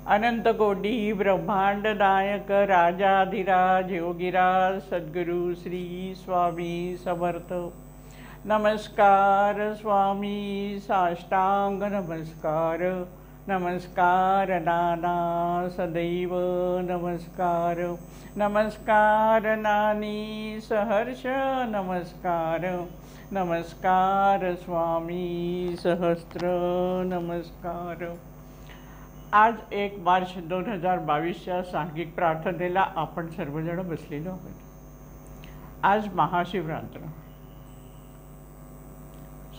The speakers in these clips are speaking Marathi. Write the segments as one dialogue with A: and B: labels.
A: अनंत कोटी ब्रह्मांड नायक राजाधिराज योगीराज सद्गुरु श्री स्वामी समर्थ। नमस्कार स्वामी, साष्टांग नमस्कार, नमस्कार नाना सदैव नमस्कार, नमस्कार नानी सहर्ष नमस्कार, नमस्कार स्वामी सहस्त्र नमस्कार। आज 1 मार्च 2022च्या सांघिक प्रार्थनेला आपण सर्वजण बसलेलो आहोत। आज महाशिवरात्र,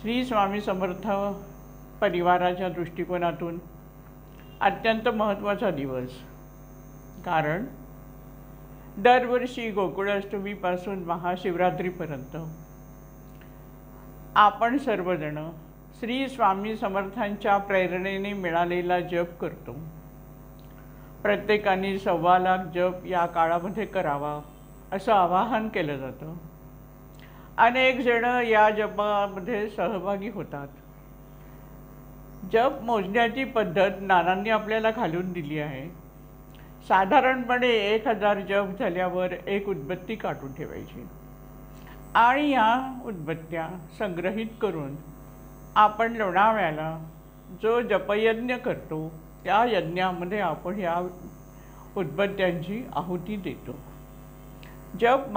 A: श्री स्वामी समर्थ परिवाराच्या दृष्टिकोनातून अत्यंत महत्त्वाचा दिवस। कारण दरवर्षी गोकुळाष्टमीपासून महाशिवरात्रीपर्यंत आपण सर्वजण श्री स्वामी समर्थांच्या प्रेरणेने मिळालेला जप करतो। प्रत्येकाने 1.25 लाख जप या काळामध्ये करावा असं आवाहन केलं जातं। अनेक जण या जपामध्ये सहभागी होतात। जप मोजण्याची पद्धत नानांनी आपल्याला घालून दिली आहे। साधारणपणे 1000 जप झाल्यावर एक उदबत्ती काढून ठेवायची आणि या उदबत्त्या संग्रहित करून आपण लोणावळ्याला जो जपयज्ञ करतो त्या यज्ञामध्ये आपण या उदबत्त्यांची आहुती देतो। जप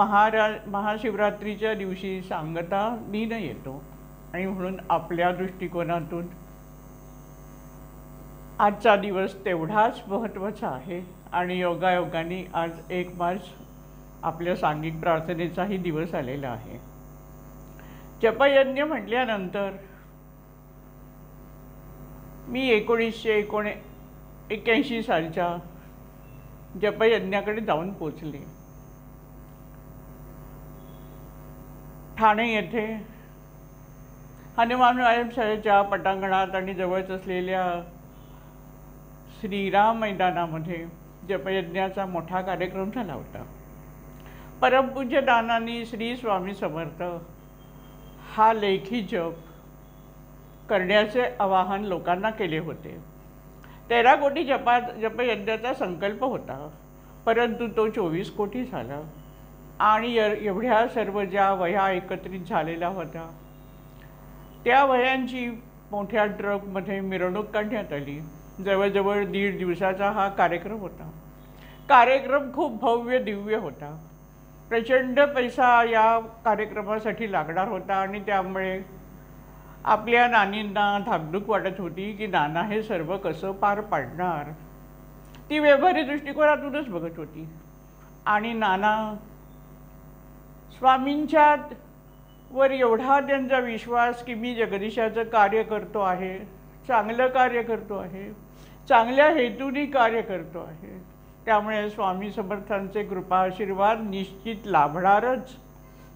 A: महाशिवरात्रीच्या दिवशी सांगता दिन येतो आणि म्हणून आपल्या दृष्टिकोनातून आजचा दिवस तेवढाच महत्त्वाचा आहे। आणि योगायोगाने आज 1 मार्च आपल्या सांघिक प्रार्थनेचाही दिवस आलेला आहे। जपयज्ञ म्हटल्यानंतर मी 1981 सालच्या जपयज्ञाकडे जाऊन पोचले। ठाणे येथे हनुमान व्यायामशाळेच्या पटांगणात आणि जवळच असलेल्या श्रीराम मैदानामध्ये जपयज्ञाचा मोठा कार्यक्रम झाला होता। परमपूज्य नानांनी श्री स्वामी समर्थ हा लेखी जप करण्याचे आवाहन लोकांना केले होते। 13 कोटी जपयज्ञाचा संकल्प होता, परंतु तो 24 कोटी झाला आणि एवढ्या सर्व ज्या वह्या एकत्रित झालेल्या होत्या त्या वह्यांची मोठ्या ट्रकमध्ये मिरवणूक काढण्यात आली। जवळजवळ 1.5 दिवसाचा हा कार्यक्रम होता। कार्यक्रम खूप भव्य दिव्य होता। प्रचंड पैसा या कार्यक्रमासाठी लागणार होता आणि त्यामुळे आपल्या नानींना धाकधूक वाटत होती की नाना हे सर्व कसं पार पाडणार। ती व्यवहारी दृष्टिकोनातूनच बघत होती आणि नाना स्वामींच्या वर एवढा त्यांचा विश्वास की मी जगदीशाचं कार्य करतो आहे, चांगलं कार्य करतो आहे, चांगल्या हेतूने कार्य करतो आहे, त्यामुळे स्वामी समर्थांचे कृपा आशीर्वाद निश्चित लाभणारच।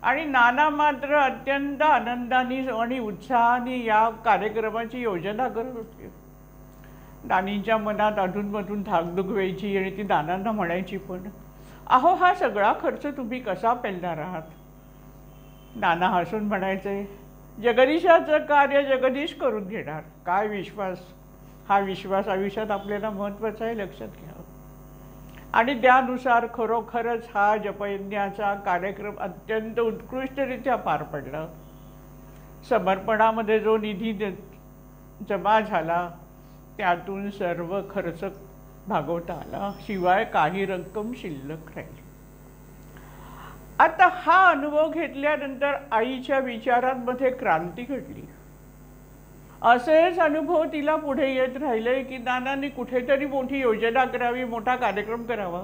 A: आणि नाना मात्र अत्यंत आनंदाने आणि उत्साहाने या कार्यक्रमाची योजना करत होते। नानींच्या मनात अधूनमधून धाकधूक व्हायची आणि ती नानांना म्हणायची, पण अहो हा सगळा खर्च तुम्ही कसा पेलणार आहात? नाना हसून म्हणायचे, जगदीशाचं कार्य जगदीश करून घेणार। काय विश्वास! हा विश्वास आयुष्यात आपल्याला महत्त्वाचा आहे, लक्षात घ्या। आणि त्यानुसार खरोखरच हा जपयज्ञाचा कार्यक्रम अत्यंत उत्कृष्टरित्या पार पडला। समर्पणामध्ये जो निधी जमा झाला त्यातून सर्व खर्च भागवता आला, शिवाय काही रक्कम शिल्लक राहिली। आता हा अनुभव घेतल्यानंतर आईच्या विचारांमध्ये क्रांती घडली। असेच अनुभव तिला पुढे येत राहिले की नानांनी कुठेतरी मोठी योजना करावी, मोठा कार्यक्रम करावा।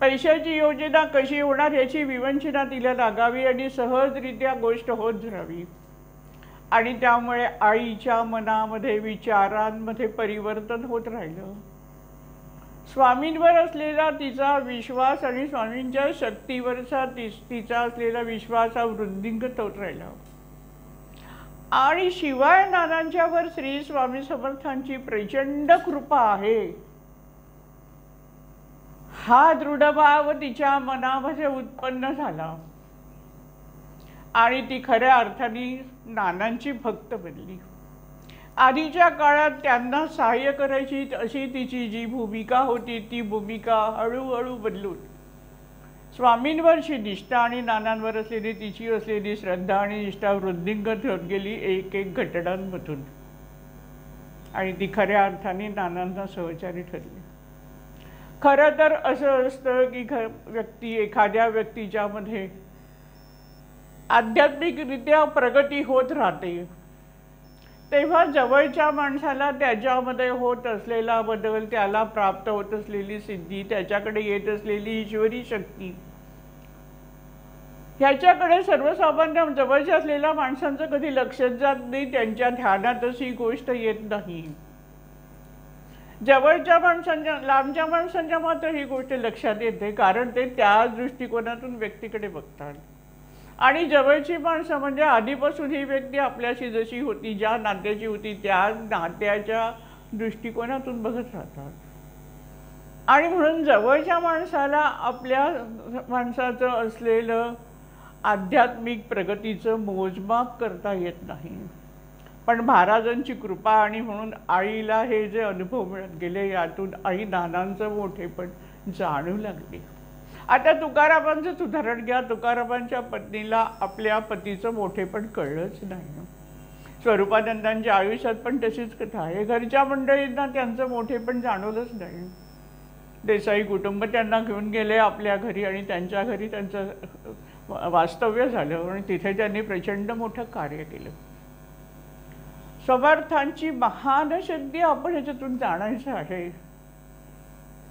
A: पैशाची योजना कशी होणार याची विवंचना तिला लागावी आणि सहजरित्या गोष्ट होत राहावी। आणि त्यामुळे आईच्या मनामध्ये विचारांमध्ये परिवर्तन होत राहिलं। स्वामींवर असलेला तिचा विश्वास आणि स्वामींच्या शक्तीवरचा तिचा असलेला विश्वास हा वृद्धिंगत होत राहिला। आणि शिवाय नानांच्यावर श्री स्वामी समर्थांची प्रचंड कृपा आहे हा दृढभाव तिच्या मनामध्ये उत्पन्न झाला आणि ती खऱ्या अर्थाने नानांची भक्त बनली। आधीच्या काळात त्यांना सहाय्य करायची अशी तिची जी भूमिका होती ती भूमिका हळूहळू बदलून स्वामींवरची निष्ठा आणि नानांवर असलेली तिची असलेली श्रद्धा आणि निष्ठा वृद्धिंगत होत गेली एक एक घटनांमधून, आणि ती खऱ्या अर्थाने नानांना सहचारी ठरली. खरं तर असं असतं की एखाद्या व्यक्तीच्यामध्ये आध्यात्मिकरित्या प्रगती होत राहते तेव्हा जवळच्या माणसाला त्याच्यामध्ये होत असलेला बदल, त्याला प्राप्त होत असलेली सिद्धी, त्याच्याकडे येत असलेली ईश्वरी शक्ती, ह्याच्याकडे सर्वसामान्य जवळच्या असलेल्या माणसांचं कधी लक्षात जात नाही, त्यांच्या ध्यानातच ही गोष्ट येत नाही. जवळच्या माणसांच्या लांबच्या माणसांच्या मात्र ही गोष्ट लक्षात येते, कारण ते त्याच दृष्टिकोनातून व्यक्तीकडे बघतात. आणि जवळची माणसं म्हणजे आधीपासून ही व्यक्ती आपल्याशी जशी होती, ज्या नात्याची होती त्या नात्याच्या दृष्टिकोनातून बघत राहतात. आणि म्हणून जवळच्या माणसाला आपल्या माणसाचं असलेलं आध्यात्मिक प्रगतीचं मोजमाप करता येत नाही. पण महाराजांची कृपा आणि म्हणून आईला हे जे अनुभव मिळत गेले, यातून आई नानांचं मोठेपण जाणू लागली. आता तुकारामांचंच उदाहरण घ्या. तुकारामांच्या पत्नीला आपल्या पतीचं मोठेपण कळलंच नाही. स्वरूपानंदांच्या आयुष्यात पण तशीच कथा आहे. घरच्या मंडळींना त्यांचं मोठेपण जाणवलंच नाही. देसाई कुटुंब त्यांना घेऊन गेले आपल्या घरी आणि त्यांच्या घरी त्यांचं वास्तव्य झालं आणि तिथे त्यांनी प्रचंड मोठं कार्य केलं. समर्थांची महान शक्ती आपण ह्याच्यातून जाणायचं आहे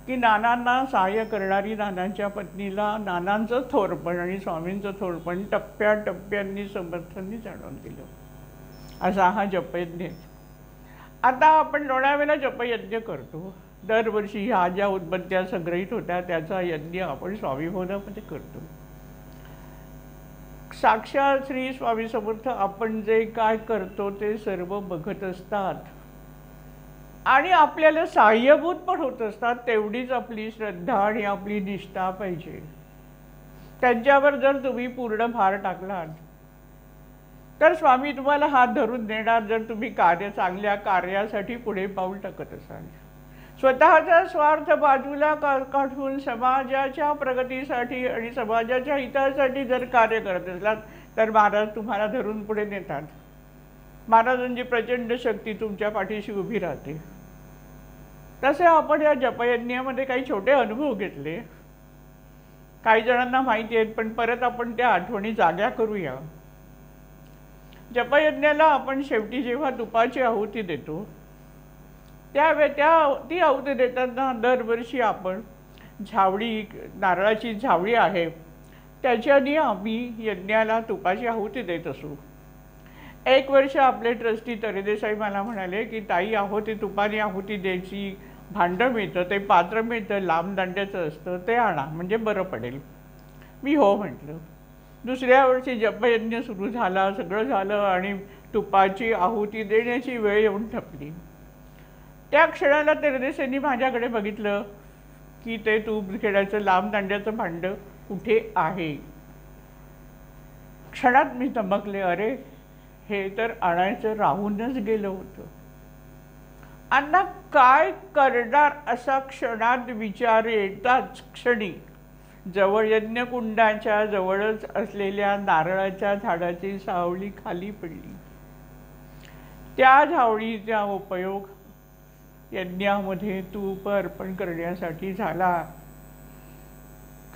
A: की नानांना सहाय्य करणारी नानांच्या पत्नीला नानांचं थोरपण आणि स्वामींचं थोरपण टप्प्याटप्प्यांनी समर्थांनी जाणून दिलं. असा हा जपयज्ञ. आता आपण लोणावळ्याला जपयज्ञ करतो. दरवर्षी ह्या ज्या उदबत्त्या संग्रहित होत्या त्याचा यज्ञ आपण स्वामी भवनामध्ये करतो. साक्षात श्री स्वामी समर्थ आपण जे काय करतो ते सर्व बघत असतात आणि आपल्याला सहाय्यभूत पण होत असतात. तेवढीच आपली श्रद्धा आणि आपली निष्ठा पाहिजे. त्यांच्यावर जर तुम्ही पूर्ण भार टाकलात तर स्वामी तुम्हाला हात धरून देणार, जर तुम्ही चांगल्या कार्यासाठी पुढे पाऊल टाकत असाल. स्वतःचा स्वार्थ बाजूला काढून समाजाच्या प्रगतीसाठी आणि समाजाच्या हितासाठी जर कार्य करत असलात तर महाराज तुम्हाला धरून पुढे नेतात. महाराजांची प्रचंड शक्ती तुमच्या पाठीशी उभी राहते. तसे आपण या जपयज्ञामध्ये काही छोटे अनुभव घेतले. काही जणांना माहिती आहेत, पण परत आपण त्या आठवणी जाग्या करूया. जपयज्ञाला आपण शेवटी जेव्हा तुपाची आहुती देतो ती आहुती देताना दरवर्षी आपण नारळाची झावळी आहे त्याच्याने आम्ही यज्ञाला तुपाची आहुती देत असू. एक वर्ष आपले ट्रस्टी तरेदेसाई मला म्हणाले की ताई आहोती तुपाने आहुती द्यायची भांडं मिळतं, ते पात्र मिळतं, लांब दांड्याचं असतं, ते आणा म्हणजे बरं पडेल. मी हो म्हटलं. दुसऱ्या वर्षी जपयज्ञ सुरू झाला, सगळं झालं आणि तुपाची आहुती देण्याची वेळ येऊन ठपली. त्या क्षणाला तरेदेसाईंनी माझ्याकडे बघितलं की ते तूप खेळायचं लांब दांड्याचं भांडं कुठे आहे. क्षणात मी चमकले, अरे हे तर आणायचं राहूनच गेलं होतं. अण्णा काय करणार असा क्षणात विचार येताच क्षणी जवळ यज्ञकुंडाच्या जवळच असलेल्या नारळाच्या झाडाची सावली खाली पडली. त्या झावळीचा उपयोग यज्ञामध्ये तूप अर्पण करण्यासाठी झाला.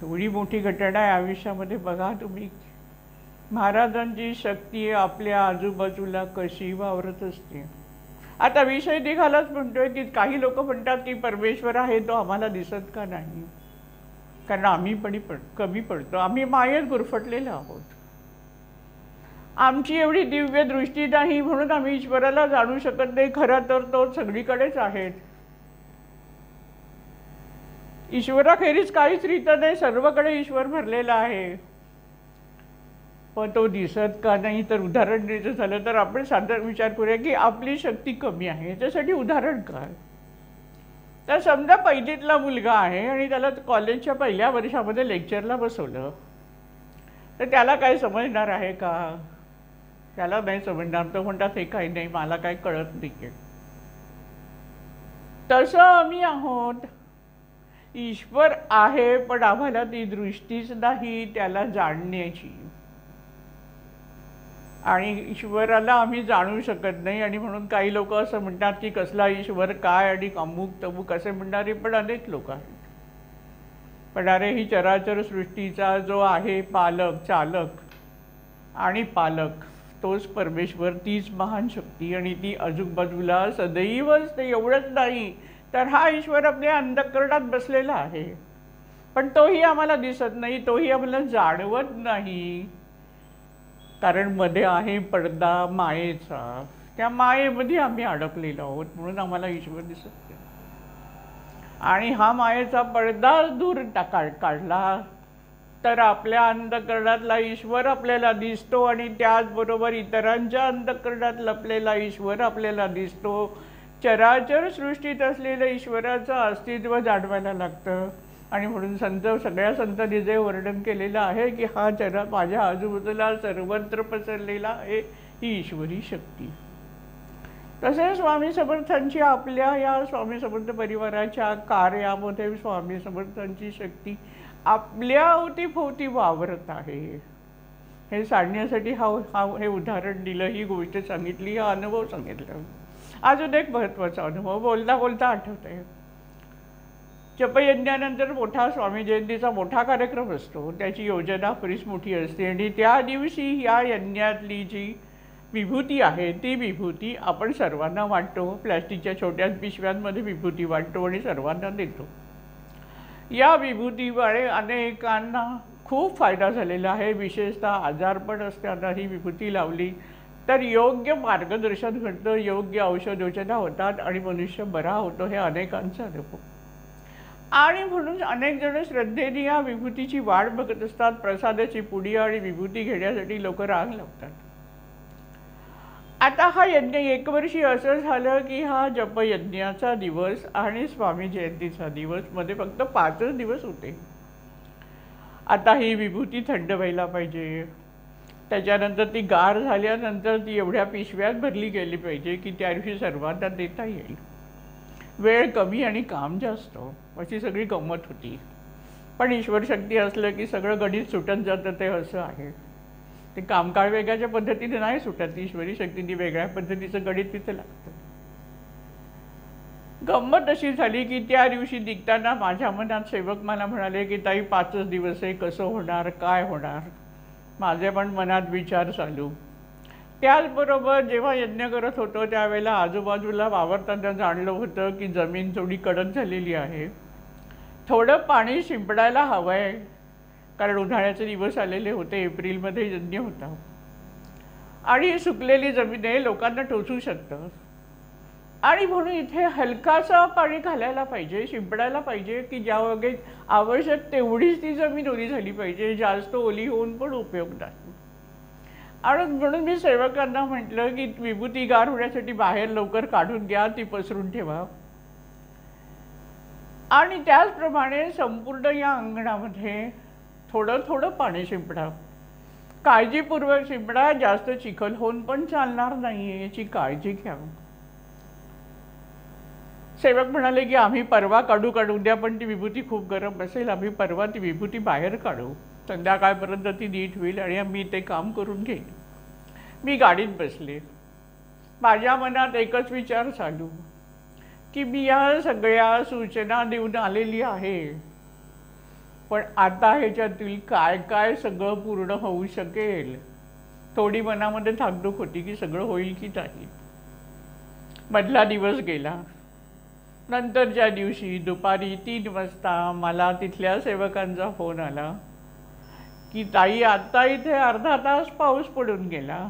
A: एवढी मोठी घटना आहे आयुष्यामध्ये. बघा तुम्ही महाराजांची शक्ती आपल्या आजूबाजूला कशी वावरत असते. आता विषय निघालाच म्हणतोय की काही लोक म्हणतात की परमेश्वर आहे तो आम्हाला दिसत का नाही, कारण आम्ही कमी पडतो, आम्ही मायेत गुरफटलेलो आहोत, आमची एवढी दिव्य दृष्टी नाही म्हणून आम्ही ईश्वराला जाणू शकत नाही. खरं तर तो सगळीकडेच आहेत. ईश्वराखेरीज काहीच रीत नाही, सर्वकडे ईश्वर भरलेला आहे, पण तो दिसत का नाही. तर उदाहरण द्यायचं झालं तर आपण साधारण विचार करूया की आपली शक्ती कमी आहे, याच्यासाठी उदाहरण काय. तर समजा पहिलीतला मुलगा आहे आणि त्याला कॉलेजच्या पहिल्या वर्षामध्ये लेक्चरला बसवलं तर त्याला काय समजणार आहे का. त्याला नाही समजणार. तो म्हणतात हे काही नाही, मला काही कळत नाही. तसं आम्ही आहोत. ईश्वर आहे, पण आम्हाला ती दृष्टीच नाही त्याला जाणण्याची. आणि ईश्वराला आम्ही जाणू शकत नाही. आणि म्हणून काही लोक असं म्हणतात की कसला ईश्वर काय आणि अमुक तमुक असे म्हणणारे पण अनेक लोक आहेत. पण अरे ही चराचर सृष्टीचा जो आहे पालक, चालक आणि पालक, तोच परमेश्वर, तीच महान शक्ती. आणि ती आजूबाजूला सदैव असते. एवढंच नाही तर हा ईश्वर आपल्या अंतःकरणात बसलेला आहे, पण तोही आम्हाला दिसत नाही, तोही आम्हाला जाणवत नाही. कारण मध्ये आहे पडदा मायेचा. त्या मायेमध्ये आम्ही अडकलेलो आहोत, म्हणून आम्हाला ईश्वर दिसत नाही. आणि हा मायेचा पडदा दूर काढला तर आपल्या अंतःकरणातला ईश्वर आपल्याला दिसतो. आणि त्याचबरोबर इतरांच्या अंतःकरणात लपलेला ईश्वर आपल्याला दिसतो. चराचर सृष्टीत असलेलं ईश्वराचं अस्तित्व जाणवायला लागतं. आणि म्हणून सगळ्या संतांनी जे वर्णन केलेलं आहे की हा माझ्या आजूबाजूला सर्वत्र पसरलेला आहे, ही ईश्वरी शक्ती. तसेच स्वामी समर्थांची आपल्या या स्वामी समर्थ परिवाराच्या कार्यामध्ये स्वामी समर्थांची शक्ती आपल्या अवतीभोवती वावरत आहे. हे सांगण्यासाठी हे उदाहरण दिलं, ही गोष्ट सांगितली, हा अनुभव सांगितला. अजून एक महत्त्वाचा अनुभव बोलता बोलता आठवत आहे. जपयज्ञानंतर मोठा स्वामी जयंतीचा मोठा कार्यक्रम असतो. त्याची योजना बरीच मोठी असते. आणि त्या दिवशी या यज्ञातली जी विभूती आहे ती विभूती आपण सर्वांना वाटतो. प्लॅस्टिकच्या छोट्या पिशव्यांमध्ये विभूती वाटतो आणि सर्वांना देतो. या विभूतीमुळे अनेकांना खूप फायदा झालेला आहे. विशेषतः आजारपण असताना ही विभूती लावली तर योग्य मार्गदर्शन घडतं, योग्य औषधोपचार होतात आणि मनुष्य बरा होतो. हे अनेकांचा अनुभव. आणि म्हणून अनेक जण श्रद्धेने या विभूतीची वाट बघत असतात. प्रसादाची पुडी आणि विभूती घेण्यासाठी लोक रांग लावतात. आता हा यज्ञ 1 वर्षी असं झालं की हा जपयज्ञाचा दिवस आणि स्वामी जयंतीचा दिवस मध्ये फक्त 5च दिवस होते. आता ही विभूती थंड व्हायला पाहिजे. त्याच्यानंतर ती गार झाल्यानंतर ती एवढ्या पिशव्यात भरली गेली पाहिजे की त्या दिवशी सर्वांना देता येईल. वेळ कमी आणि काम जास्त, अशी सगळी गंमत होती. पण ईश्वर शक्ती असलं की सगळं गणित सुटत जातं, ते असं आहे. ते कामकाळ वेगळ्याच्या पद्धतीने नाही सुटत, ईश्वरी शक्तीने वेगळ्या पद्धतीचं गणित तिथे लागतं. गंमत अशी झाली की त्या दिवशी निघताना माझ्या मनात सेवक मला म्हणाले की ताई 5च दिवस आहे, कसं होणार, काय होणार. माझे पण मनात विचार चालू. त्याचबरोबर जेव्हा यज्ञ करत होतो त्यावेळेला आजूबाजूला वावरताना जाणलं होतं की जमीन थोडी कडक झालेली आहे. थोडं पाणी शिंपडायला हवं आहे, कारण उन्हाळ्याचे दिवस आलेले होते. एप्रिलमध्ये यज्ञ होता आणि सुकलेली जमीन आहे, लोकांना टोचू शकतं. आणि म्हणून इथे हलकासा पाणी घालायला पाहिजे, शिंपडायला पाहिजे की ज्या वगैरे आवश्यक तेवढीच ती जमीन ओली झाली पाहिजे. जास्त ओली होऊन पण उपयोग नाही. आणि म्हणून मी सेवकांना म्हटलं की विभूती गार होण्यासाठी बाहेर लवकर काढून घ्या, ती पसरून ठेवा. आणि त्याचप्रमाणे संपूर्ण या अंगणामध्ये थोडं थोडं पाणी शिंपडा. काळजीपूर्वक शिंपडा, जास्त चिखल होऊन पण चालणार नाही, याची काळजी घ्या. सेवक म्हणाले की आम्ही परवा काढू द्या, पण ती विभूती खूप गरम असेल, आम्ही परवा ती विभूती बाहेर काढू, संध्याकाळपर्यंत ती नीट होईल आणि आम्ही ते काम करून घेईन. मी गाडीत बसले. माझ्या मनात एकच विचार चालू की मी या सगळ्या सूचना देऊन आलेली आहे, पण आता ह्याच्यातील काय काय सगळं पूर्ण होऊ शकेल. थोडी मनामध्ये धाकधूक होती की सगळं होईल की नाही. मधला दिवस गेला. नंतरच्या दिवशी दुपारी 3 वाजता मला तिथल्या सेवकांचा फोन आला की ताई आता इथे अर्धा तास पाऊस पडून गेला.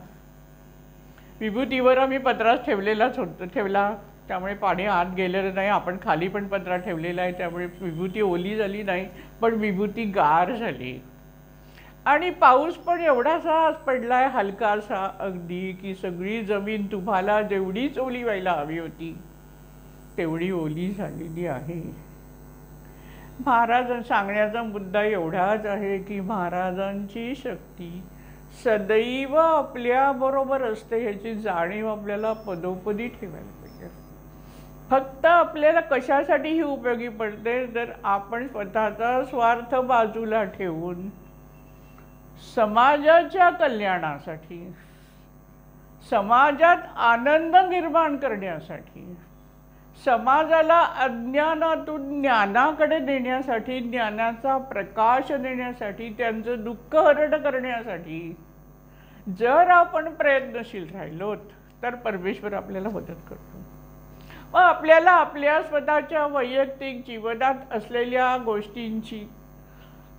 A: विभूतीवर आम्ही पत्रा ठेवला, त्यामुळे पाणी आत गेलेलं नाही. आपण खाली पण पत्रा ठेवलेला आहे, त्यामुळे विभूती ओली झाली नाही, पण विभूती गार झाली. आणि पाऊस पण एवढासा पडलाय, हलकासा अगदी, की सगळी जमीन तुम्हाला जेवढीच ओली व्हायला हवी होती तेवढी ओली झालेली आहे. महाराज सांगण्याचा मुद्दा एवढाच आहे की महाराजांची शक्ती सदैव आपल्याबरोबर असते ह्याची जाणीव आपल्याला पदोपदी ठेवायला पाहिजे. फक्त आपल्याला कशासाठी ही उपयोगी पडते, जर आपण स्वतःचा स्वार्थ बाजूला ठेवून समाजाच्या कल्याणासाठी, समाजात आनंद निर्माण करण्यासाठी, समाजाला अज्ञानातून ज्ञानाकडे देण्यासाठी, ज्ञानाचा प्रकाश देण्यासाठी, त्यांचं दुःख हरण करण्यासाठी जर आपण प्रयत्नशील राहिलोत तर परमेश्वर आपल्याला मदत करतो. व आपल्याला आपल्या स्वतःच्या वैयक्तिक जीवनात असलेल्या गोष्टींची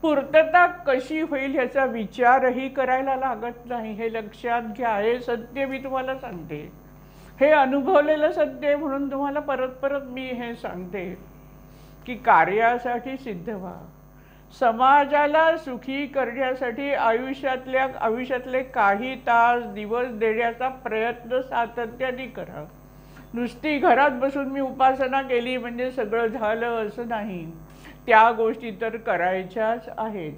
A: पूर्तता कशी होईल ह्याचा विचारही करायला लागत नाही. हे लक्षात घ्या. हे सत्य मी तुम्हाला सांगते, हे अनुभवलेलं सत्य म्हणून तुम्हाला परत परत मी हे सांगते की कार्यासाठी सिद्ध व्हा, समाजाला सुखी करण्यासाठी आयुष्यातले काही तास दिवस देण्याचा प्रयत्न सातत्याने करा. नुसती घरात बसून मी उपासना केली म्हणजे सगळं झालं असं नाही. त्या गोष्टी तर करायच्याच आहेत.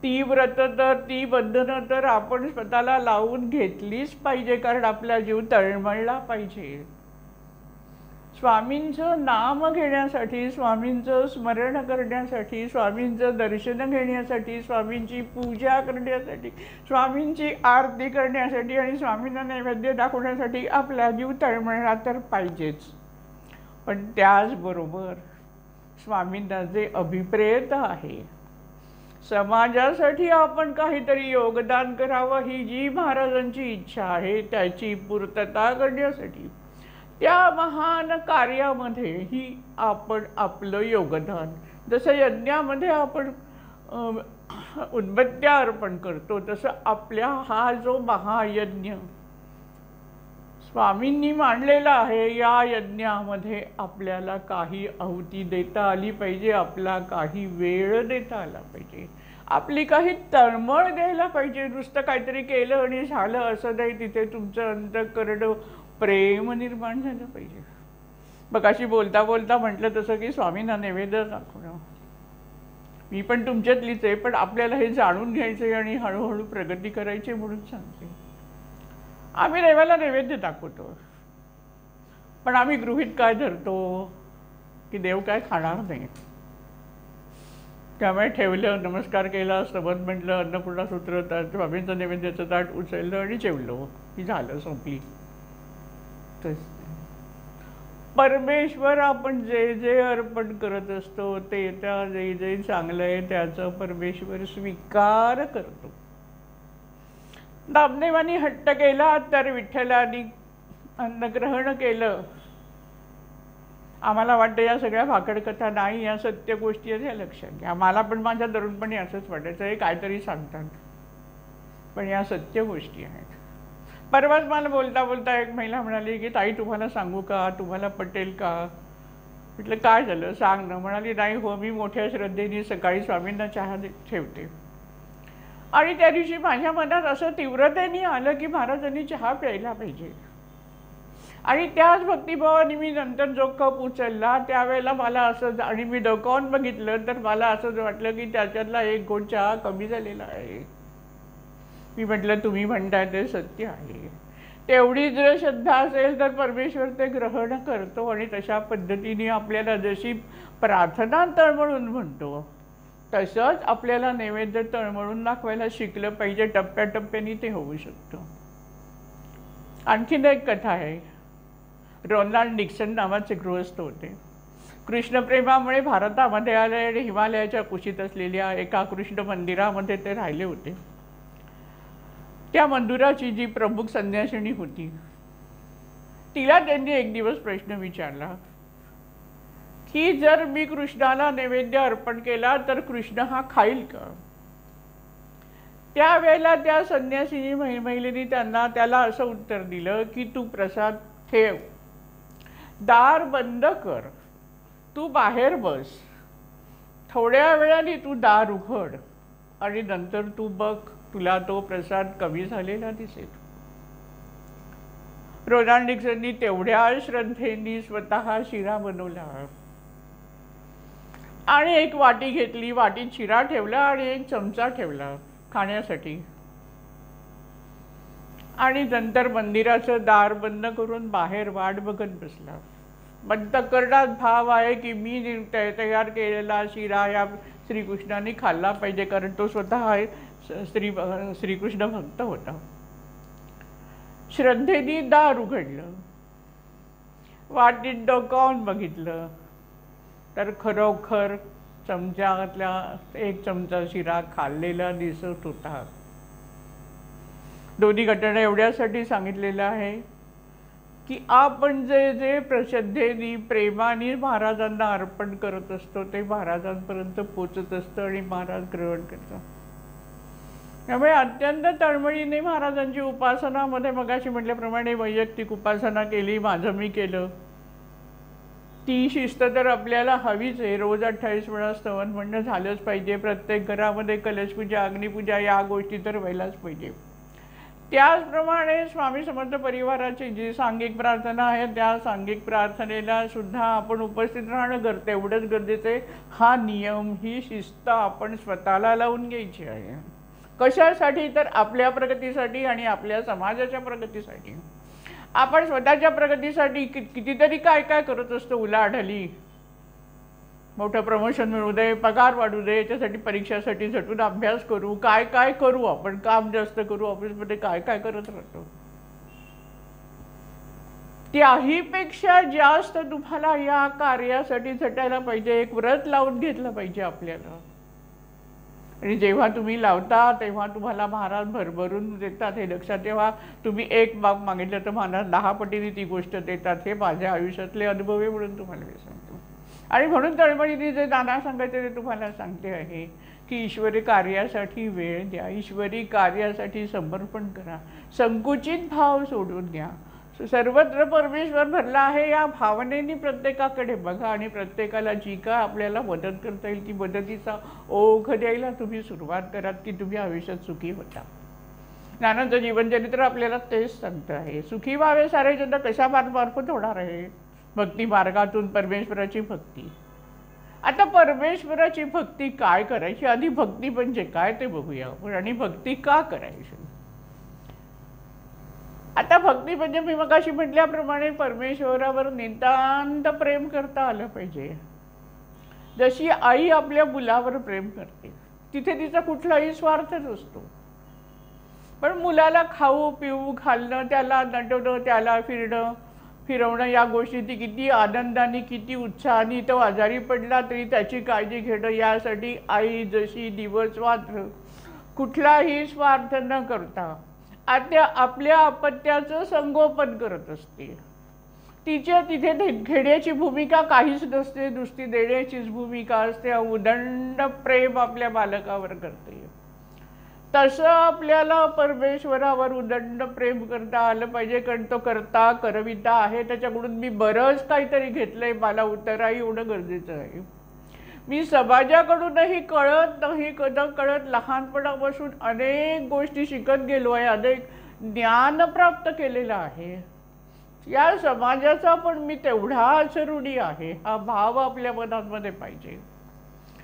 A: ती व्रत तर, ती बंधनं तर आपण स्वतःला लावून घेतलीच पाहिजे, कारण आपला जीव तळमळला पाहिजे. स्वामींचं नाम घेण्यासाठी, स्वामींचं स्मरण करण्यासाठी, स्वामींचं दर्शन घेण्यासाठी, स्वामींची पूजा करण्यासाठी, स्वामींची आरती करण्यासाठी आणि स्वामींना नैवेद्य दाखवण्यासाठी आपला जीव तळमळला तर पाहिजेच. पण त्याचबरोबर स्वामींना जे अभिप्रेत आहे, समाजासाठी आपण काहीतरी योगदान करावं ही जी महाराजांची इच्छा आहे, त्याची पूर्तता करण्यासाठी त्या महान कार्यामध्ये ही आपण आपलं योगदान, जसं यज्ञामध्ये आपण उदबत्त्या अर्पण करतो, तसं आपल्या हा जो महायज्ञ स्वामींनी मांडलेला आहे, या यज्ञामध्ये आपल्याला काही आहुती देता आली पाहिजे, आपला काही वेळ देता आला पाहिजे, आपली काही तळमळ द्यायला पाहिजे. नुसतं काहीतरी केलं आणि झालं असं नाही. तिथे तुमचं अंतःकरण प्रेम निर्माण झालं पाहिजे. बघ, अशी बोलता बोलता म्हटलं तसं की स्वामींना नैवेद्य दाखवणं. मी पण तुमच्यातलीच आहे, पण आपल्याला हे जाणून घ्यायचं आणि हळूहळू प्रगती करायची म्हणून सांगते. आम्ही देवाला नैवेद्य दाखवतो, पण आम्ही गृहीत काय धरतो की देव काय खाणार नाही. त्यामुळे ठेवलं, नमस्कार केला, स्तवन म्हटलं, अन्नपूर्णा सूत्र, स्वामींचं नैवेद्याचं ताट उचललं आणि जेवलो की झालं, संपली. परमेश्वर आपण जे जे अर्पण करत असतो ते त्या जे जे चांगलं आहे त्याचा परमेश्वर स्वीकार करतो. नामदेवांनी हट्ट केला तर विठ्ठलांनी अन्नग्रहण केलं. आम्हाला वाटतं या सगळ्या भाकडकथा नाही, या सत्य गोष्टी आहेत, हे लक्षात घ्या. मला पण माझ्या तरुणपणी असंच वाटायचं, हे काहीतरी सांगतात, पण या सत्य गोष्टी आहेत. परवाच मला बोलता बोलता एक महिला म्हणाली की ताई तुम्हाला सांगू का, तुम्हाला पटेल का? म्हटलं काय झालं सांग ना. म्हणाली नाही हो, मी मोठ्या श्रद्धेने सकाळी स्वामींना चहा ठेवते. आणि त्या दिवशी माझ्या मनात असं तीव्रतेने आलं की महाराजांनी चहा प्यायला पाहिजे. आणि त्याच भक्तिभावाने मी नंतर जो कप उचलला त्यावेळेला मला असं, आणि मी डोकावून बघितलं तर मला असं वाटलं की त्याच्यातला एक घोट चहा कमी झालेला आहे. मी म्हटलं तुम्ही म्हणताय ते सत्य आहे. तेवढी जर श्रद्धा असेल तर परमेश्वर ते ग्रहण करतो. आणि तशा पद्धतीने आपल्याला जशी प्रार्थना तळमळून म्हणतो तसंच आपल्याला नैवेद्य तळमळून दाखवायला शिकलं पाहिजे. टप्प्याटप्प्याने ते होऊ शकतं. आणखीन एक कथा आहे. रोनाल्ड निक्सन नावाचे गृहस्थ होते. कृष्णप्रेमामुळे भारतामध्ये आले आणि हिमालयाच्या कुशीत असलेल्या एका कृष्ण मंदिरामध्ये ते राहिले होते. त्या मंदिराची जी प्रमुख संन्यासिनी होती तिला त्यांनी एक दिवस प्रश्न विचारला की जर मी कृष्णाला नैवेद्य अर्पण केला तर कृष्ण हा खाईल का? त्यावेळेला त्या संन्यासिनी महिलेने त्याला असं उत्तर दिलं की तू प्रसाद ठेव, दार बंद कर, तू बाहेर बस, थोड्या वेळाने तू दार उघड आणि नंतर तू बघ, तुला तो प्रसाद कमी झालेला दिसेल. रोनाल्ड निक्सननी तेवढ्या श्रद्धेने स्वतः शिरा बनवला आणि एक वाटी घेतली, वाटीत शिरा ठेवला आणि एक चमचा ठेवला खाण्यासाठी. आणि नंतर मंदिराचं दार बंद करून बाहेर वाट बघत बसला. अंतःकरणात भाव आहे की मी तयार केलेला शिरा या श्रीकृष्णाने खाल्ला पाहिजे, कारण तो स्वतः श्रीकृष्ण भक्त होता. श्रद्धेने दार उघडलं, वाटीत डोकावून बघितलं तर खरोखर चमच्यातला एक चमचा शिरा खाल्लेला दिसत होता. दोन्ही घटना एवढ्यासाठी सांगितलेलं आहे की आपण जे जे श्रद्धेने प्रेमाने महाराजांना अर्पण करत असतो ते महाराजांपर्यंत पोचत असतं आणि महाराज ग्रहण करतात. त्यामुळे अत्यंत तळमळीने महाराजांची उपासनामध्ये मगाशी म्हटल्याप्रमाणे वैयक्तिक उपासना केली, माझं मी केलं. ती शिस्त तर आपल्याला हवीच आहे. रोज 28 वेळा स्तवन म्हणणं झालंच पाहिजे. प्रत्येक घरामध्ये कलशपूजा, अग्निपूजा या गोष्टी तर व्हायलाच पाहिजे. त्याचप्रमाणे स्वामी समर्थ परिवाराची जी सांघिक प्रार्थना आहे त्या सांघिक प्रार्थनेला सुद्धा आपण उपस्थित राहणं तेवढंच गरजेचं आहे. हा नियम, ही शिस्त आपण स्वतःला लावून घ्यायची आहे. कशासाठी? तर आपल्या प्रगतीसाठी आणि आपल्या समाजाच्या प्रगतीसाठी. आपण स्वतःच्या प्रगतीसाठी कितीतरी काय काय करत असतो उलाढाली. मोठं प्रमोशन मिळू दे, पगार वाढू दे, याच्यासाठी परीक्षासाठी झटून अभ्यास करू, काय काय करू, आपण काम जास्त करू, ऑफिसमध्ये काय काय करत राहतो. त्याहीपेक्षा जास्त तुम्हाला या कार्यासाठी झटायला पाहिजे. एक व्रत लावून घेतलं पाहिजे आपल्याला. आणि जेव्हा तुम्ही लावता तेव्हा तुम्हाला महाराज भरभरून देतात, हे लक्षात ठेवा. तुम्ही एक बाब मागितलं तर महाराज 10 पटीने ती गोष्ट देतात. हे माझ्या आयुष्यातले अनुभव आहे म्हणून तुम्हाला मी सांगतो. आणि म्हणून तळमळीने जे दाना सांगायचे ते तुम्हाला सांगते आहे की ईश्वरी कार्यासाठी वेळ द्या, ईश्वरी कार्यासाठी समर्पण करा, संकुचित भाव सोडून द्या. सर्वत्र परमेश्वर भरला आहे या भावनेने प्रत्येकाकडे बघा आणि प्रत्येकाला जी का आपल्याला मदत करता येईल ती मदतीचा ओघ द्यायला तुम्ही सुरुवात कराल की तुम्ही आयुष्यात सुखी होता. ज्ञानाचं जीवनचरित्र आपल्याला तेच सांगतं आहे. सुखी व्हावे सारे जण कशा मार्फत होणार आहे? भक्ती मार्गातून, परमेश्वराची भक्ती. आता परमेश्वराची भक्ती काय करायची? आधी भक्ती म्हणजे काय ते बघूया आपण, आणि भक्ती का करायची. आता भक्ती म्हणजे मी मगाशी म्हटल्याप्रमाणे परमेश्वरावर नितांत प्रेम करता आलं पाहिजे. जशी आई आपल्या मुलावर प्रेम करते, तिथे तिचा कुठलाही स्वार्थ नसतो. पण मुलाला खाऊ पिऊ घालणं, त्याला नटवणं, त्याला फिरवणं या गोष्टी ती किती आनंदाने, किती उत्साहाने, तो आजारी पडला तरी त्याची काळजी घेणं, यासाठी आई जशी दिवस रात्र कुठलाही स्वार्थ न करता आपल्या अपत्याचं संगोपन करत असते. तिच्या तिथे घेण्याची भूमिका काहीच नसते, नुसती देण्याचीच भूमिका असते. उदंड प्रेम आपल्या बालकावर करते. तसं आपल्याला परमेश्वरावर उदंड प्रेम करता आलं पाहिजे, कारण तो करविता आहे. त्याच्याकडून मी बरंच काहीतरी घेतलंय, मला उत्तराही होणं गरजेचं आहे. मी समाजाकडूनही कळत लहानपणापासून अनेक गोष्टी शिकत गेलो आहे, अनेक ज्ञान प्राप्त केलेलं आहे. या समाजाचा पण मी तेवढाच ऋणी आहे, हा भाव आपल्या मनामध्ये पाहिजे.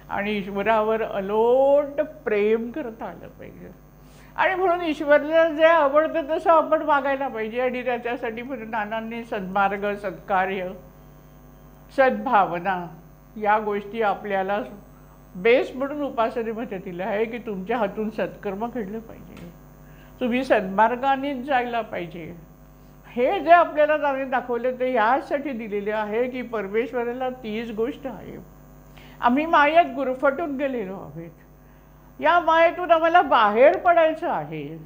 A: आणि ईश्वरावर अलोट प्रेम करता आलं पाहिजे. आणि म्हणून ईश्वराला जे आवडतं तसं आपण मागायला पाहिजे. आणि त्याच्यासाठी नानांनी सद्मार्ग, सत्कार्य, सद्भावना या गोष्टी आपल्याला बेस म्हणून उपासनेमध्ये दिलं आहे की तुमच्या हातून सत्कर्म घडलं पाहिजे, तुम्ही सन्मार्गानेच जायला पाहिजे. हे जे आपल्याला दाखवले ते यासाठी दिलेले आहे की परमेश्वराला तीच गोष्ट आहे. आम्ही मायेत गुरफटून गेलेलो आहोत. या मायेतून आम्हाला बाहेर पडायचं आहे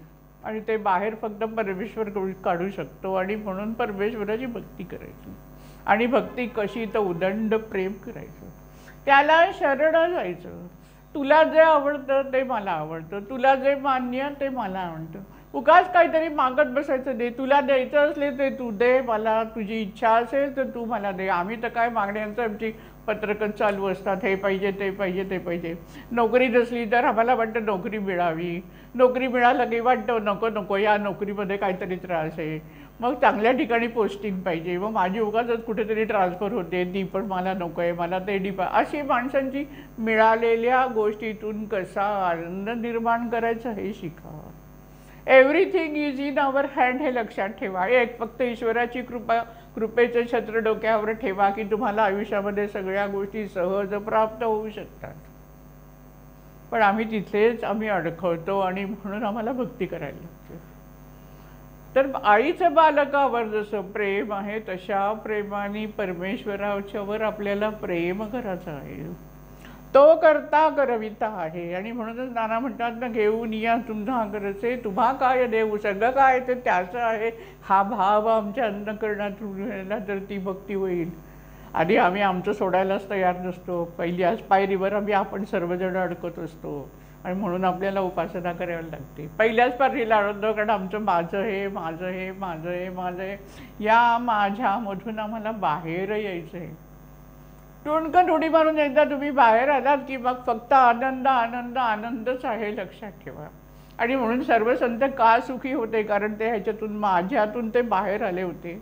A: आणि ते बाहेर फक्त परमेश्वर काढू शकतो. आणि म्हणून परमेश्वराची भक्ती करायची. आणि भक्ती कशी? तर उदंड प्रेम करायचं, त्याला शरण जायचं. तुला जे आवडतं ते मला आवडतं, तुला जे मान्य ते मला आवडतं. उगाच काहीतरी मागत बसायचं, दे, तुला द्यायचं असले ते तू दे, मला तुझी इच्छा असेल तर तू मला दे. आम्ही तर काय मागण्यांचं आमची पत्रकं चालू असतात, हे पाहिजे ते पाहिजे ते पाहिजे. नोकरी नसली तर आम्हाला वाटतं नोकरी मिळावी, नोकरी मिळालं की वाटतं नको नको या नोकरीमध्ये काहीतरी त्रास आहे, मग चांगल्या ठिकाणी पोस्टिंग पाहिजे, मग माझी उगाचच कुठेतरी ट्रान्सफर होते, ती पण मला नको आहे, मला ते अशी माणसांची मिळालेल्या गोष्टीतून कसा आनंद निर्माण करायचा हे शिका. Everything is in hour hand हे लक्षात ठेवा. एक फक्त ईश्वराची कृपेचं छत्र डोक्यावर ठेवा की तुम्हाला आयुष्यामध्ये सगळ्या गोष्टी सहज प्राप्त होऊ शकतात. पण आम्ही तिथेच अडखळतो आणि म्हणून आम्हाला भक्ती करायला लागते. तर आईचं बालकावर जसं प्रेम आहे तशा प्रेमाने परमेश्वराच्यावर आपल्याला प्रेम करायचं आहे. तो करता करविता आहे. आणि म्हणूनच नाना म्हणतात ना, घेऊन या तुमचा करचे तुम्हा काय देऊ, सगळं काय ते त्याचं आहे. हा भाव आमच्या अंतःकरणात रुळला तर ती भक्ती होईल. आधी आम्ही आमचं सोडायलाच तयार नसतो. पहिली आज पायरीवर आपण सर्वजण अडकत असतो आणि म्हणून आपल्याला उपासना करावी लागते. पहिल्याच पायरीला अडकतो कारण आमचं माझं हे माझं हे माझं हे माझं हे या माझ्यामधून आम्हाला बाहेर यायचं आहे. टुणकं उडी मारून एकदा तुम्ही बाहेर आलात की मग फक्त आनंद आनंद आनंदच आहे, लक्षात ठेवा. आणि म्हणून सर्व संत का सुखी होते, कारण ते ह्याच्यातून माझ्यातून ते बाहेर आले होते.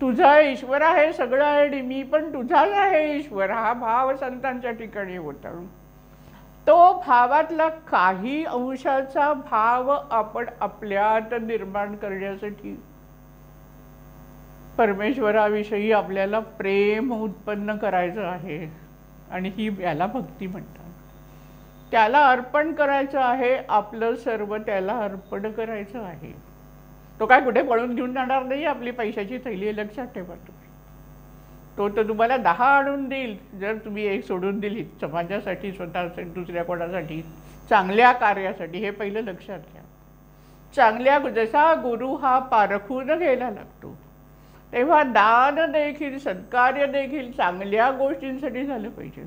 A: तुझा ईश्वर आहे सगळं आहे आणि मी पण तुझाच आहे ईश्वर, हा भाव संतांच्या ठिकाणी होता. तो भावातला काही अंशाचा भाव आपण आपल्यात निर्माण करण्यासाठी परमेश्वराविषयी आपल्याला प्रेम उत्पन्न करायचं आहे. आणि याला भक्ती म्हणतात. त्याला अर्पण करायचं आहे, आपलं सर्व त्याला अर्पण करायचं आहे. तो काय कुठे पळून घेऊन जाणार नाही आपली पैशाची थैली, लक्षात ठेवा तुम्ही. तो तर तुम्हाला 10 आणून देईल जर तुम्ही एक सोडून दिली समाजासाठी, स्वतःसाठी, दुसऱ्या कोणासाठी, चांगल्या कार्यासाठी. हे पहिलं लक्षात घ्या. चांगल्या जसा गुरु हा पारखून घ्यायला लागतो तेव्हा दान देखील सत्कार्य देखील चांगल्या गोष्टींसाठी झालं पाहिजे.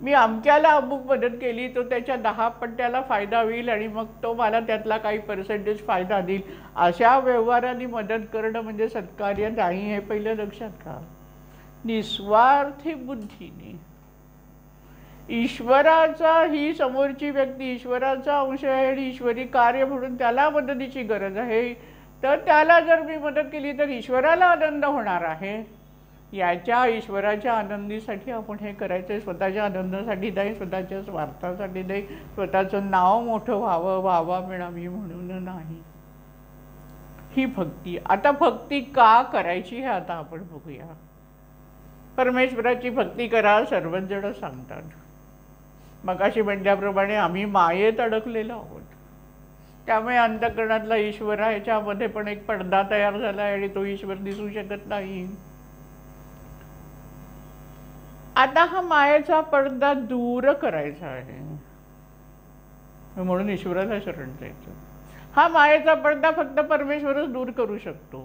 A: मी अमक्याला अमुक मदत केली तो त्याच्या 10 पट्ट्याला फायदा होईल आणि मग तो मला त्यातला काही पर्सेंटेज फायदा देईल, अशा व्यवहाराने मदत करणं म्हणजे सत्कार्य नाही. हे पहिलं लक्षात घ्या. निस्वार्थी बुद्धीने ईश्वराचा, ही समोरची व्यक्ती ईश्वराचा अंश आहे आणि ईश्वरी कार्य म्हणून त्याला मदतीची गरज आहे, तर त्याला जर मी मदत केली तर ईश्वराला आनंद होणार आहे. याच्या ईश्वराच्या आनंदीसाठी आपण हे करायचं आहे. स्वतःच्या आनंदासाठी नाही, स्वतःच्या स्वार्थासाठी नाही, स्वतःचं नाव मोठं व्हावं, वावा मिळावी म्हणून नाही. ही भक्ती. आता भक्ती का करायची हे आता आपण बघूया. परमेश्वराची भक्ती करा सर्वच जण सांगतात. मगाशी म्हटल्याप्रमाणे आम्ही मायेत अडकलेलो आहोत. त्यामुळे अंतःकरणातला ईश्वर ह्याच्यामध्ये पण एक पडदा तयार झाला आणि तो ईश्वर दिसू शकत नाही. आता हा मायेचा पडदा दूर करायचा आहे म्हणून ईश्वराला शरण जायचं. हा मायेचा पडदा फक्त परमेश्वरच दूर करू शकतो.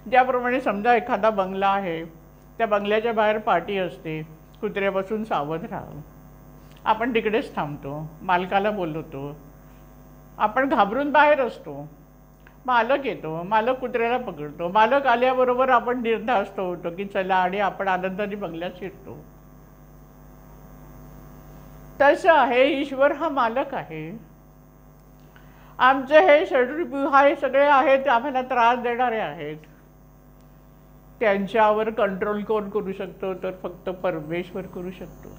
A: ज्याप्रमाणे समजा एखादा बंगला आहे, त्या बंगल्याच्या बाहेर पाटी असते, कुत्र्यापासून सावध राहा. आपण तिकडेच थांबतो, मालकाला बोलवतो, आपण घाबरून बाहेर असतो. मालक येतो, मालक कुत्र्याला पकडतो. मालक आल्याबरोबर आपण निर्धास्त होतो की चला आणि आपण आनंदाने बंगल्यात शिरतो. तसं आहे ईश्वर हा मालक आहे. आमचे हे षड्रिपू हे सगळे आहेत, आम्हाला त्रास देणारे आहेत. त्यांच्यावर कंट्रोल कोण करू शकतो, तर फक्त परमेश्वर करू शकतो.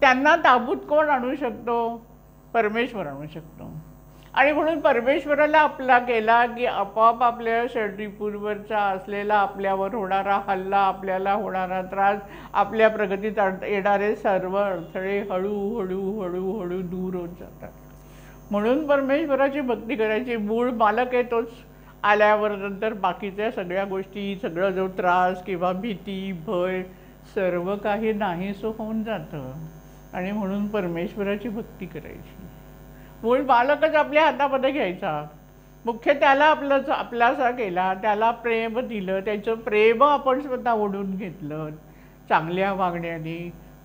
A: त्यांना ताबूत कोण आणू शकतो, परमेश्वर आणू शकतो. आणि म्हणून परमेश्वराला आपला केला की आपोआप आपल्या षड्रिपूंवरचा असलेला आपल्यावर होणारा हल्ला, आपल्याला होणारा त्रास, आपल्या प्रगतीत येणारे सर्व अडथळे हळूहळू हळूहळू दूर होत जातात. म्हणून परमेश्वराची भक्ती करायची. मूळ मालक आहे तोच, आल्यावर नंतर बाकीच्या सगळ्या गोष्टी, सगळं जो त्रास किंवा भीती, भय सर्व काही नाहीसं होऊन जातं. आणि म्हणून परमेश्वराची भक्ती करायची. मूळ मालकच आपल्या हातामध्ये घ्यायचा. मुख्य त्याला आपलासा केला, त्याला प्रेम दिलं, त्याचं प्रेम आपण स्वतः ओढून घेतलं चांगल्या वागण्याने,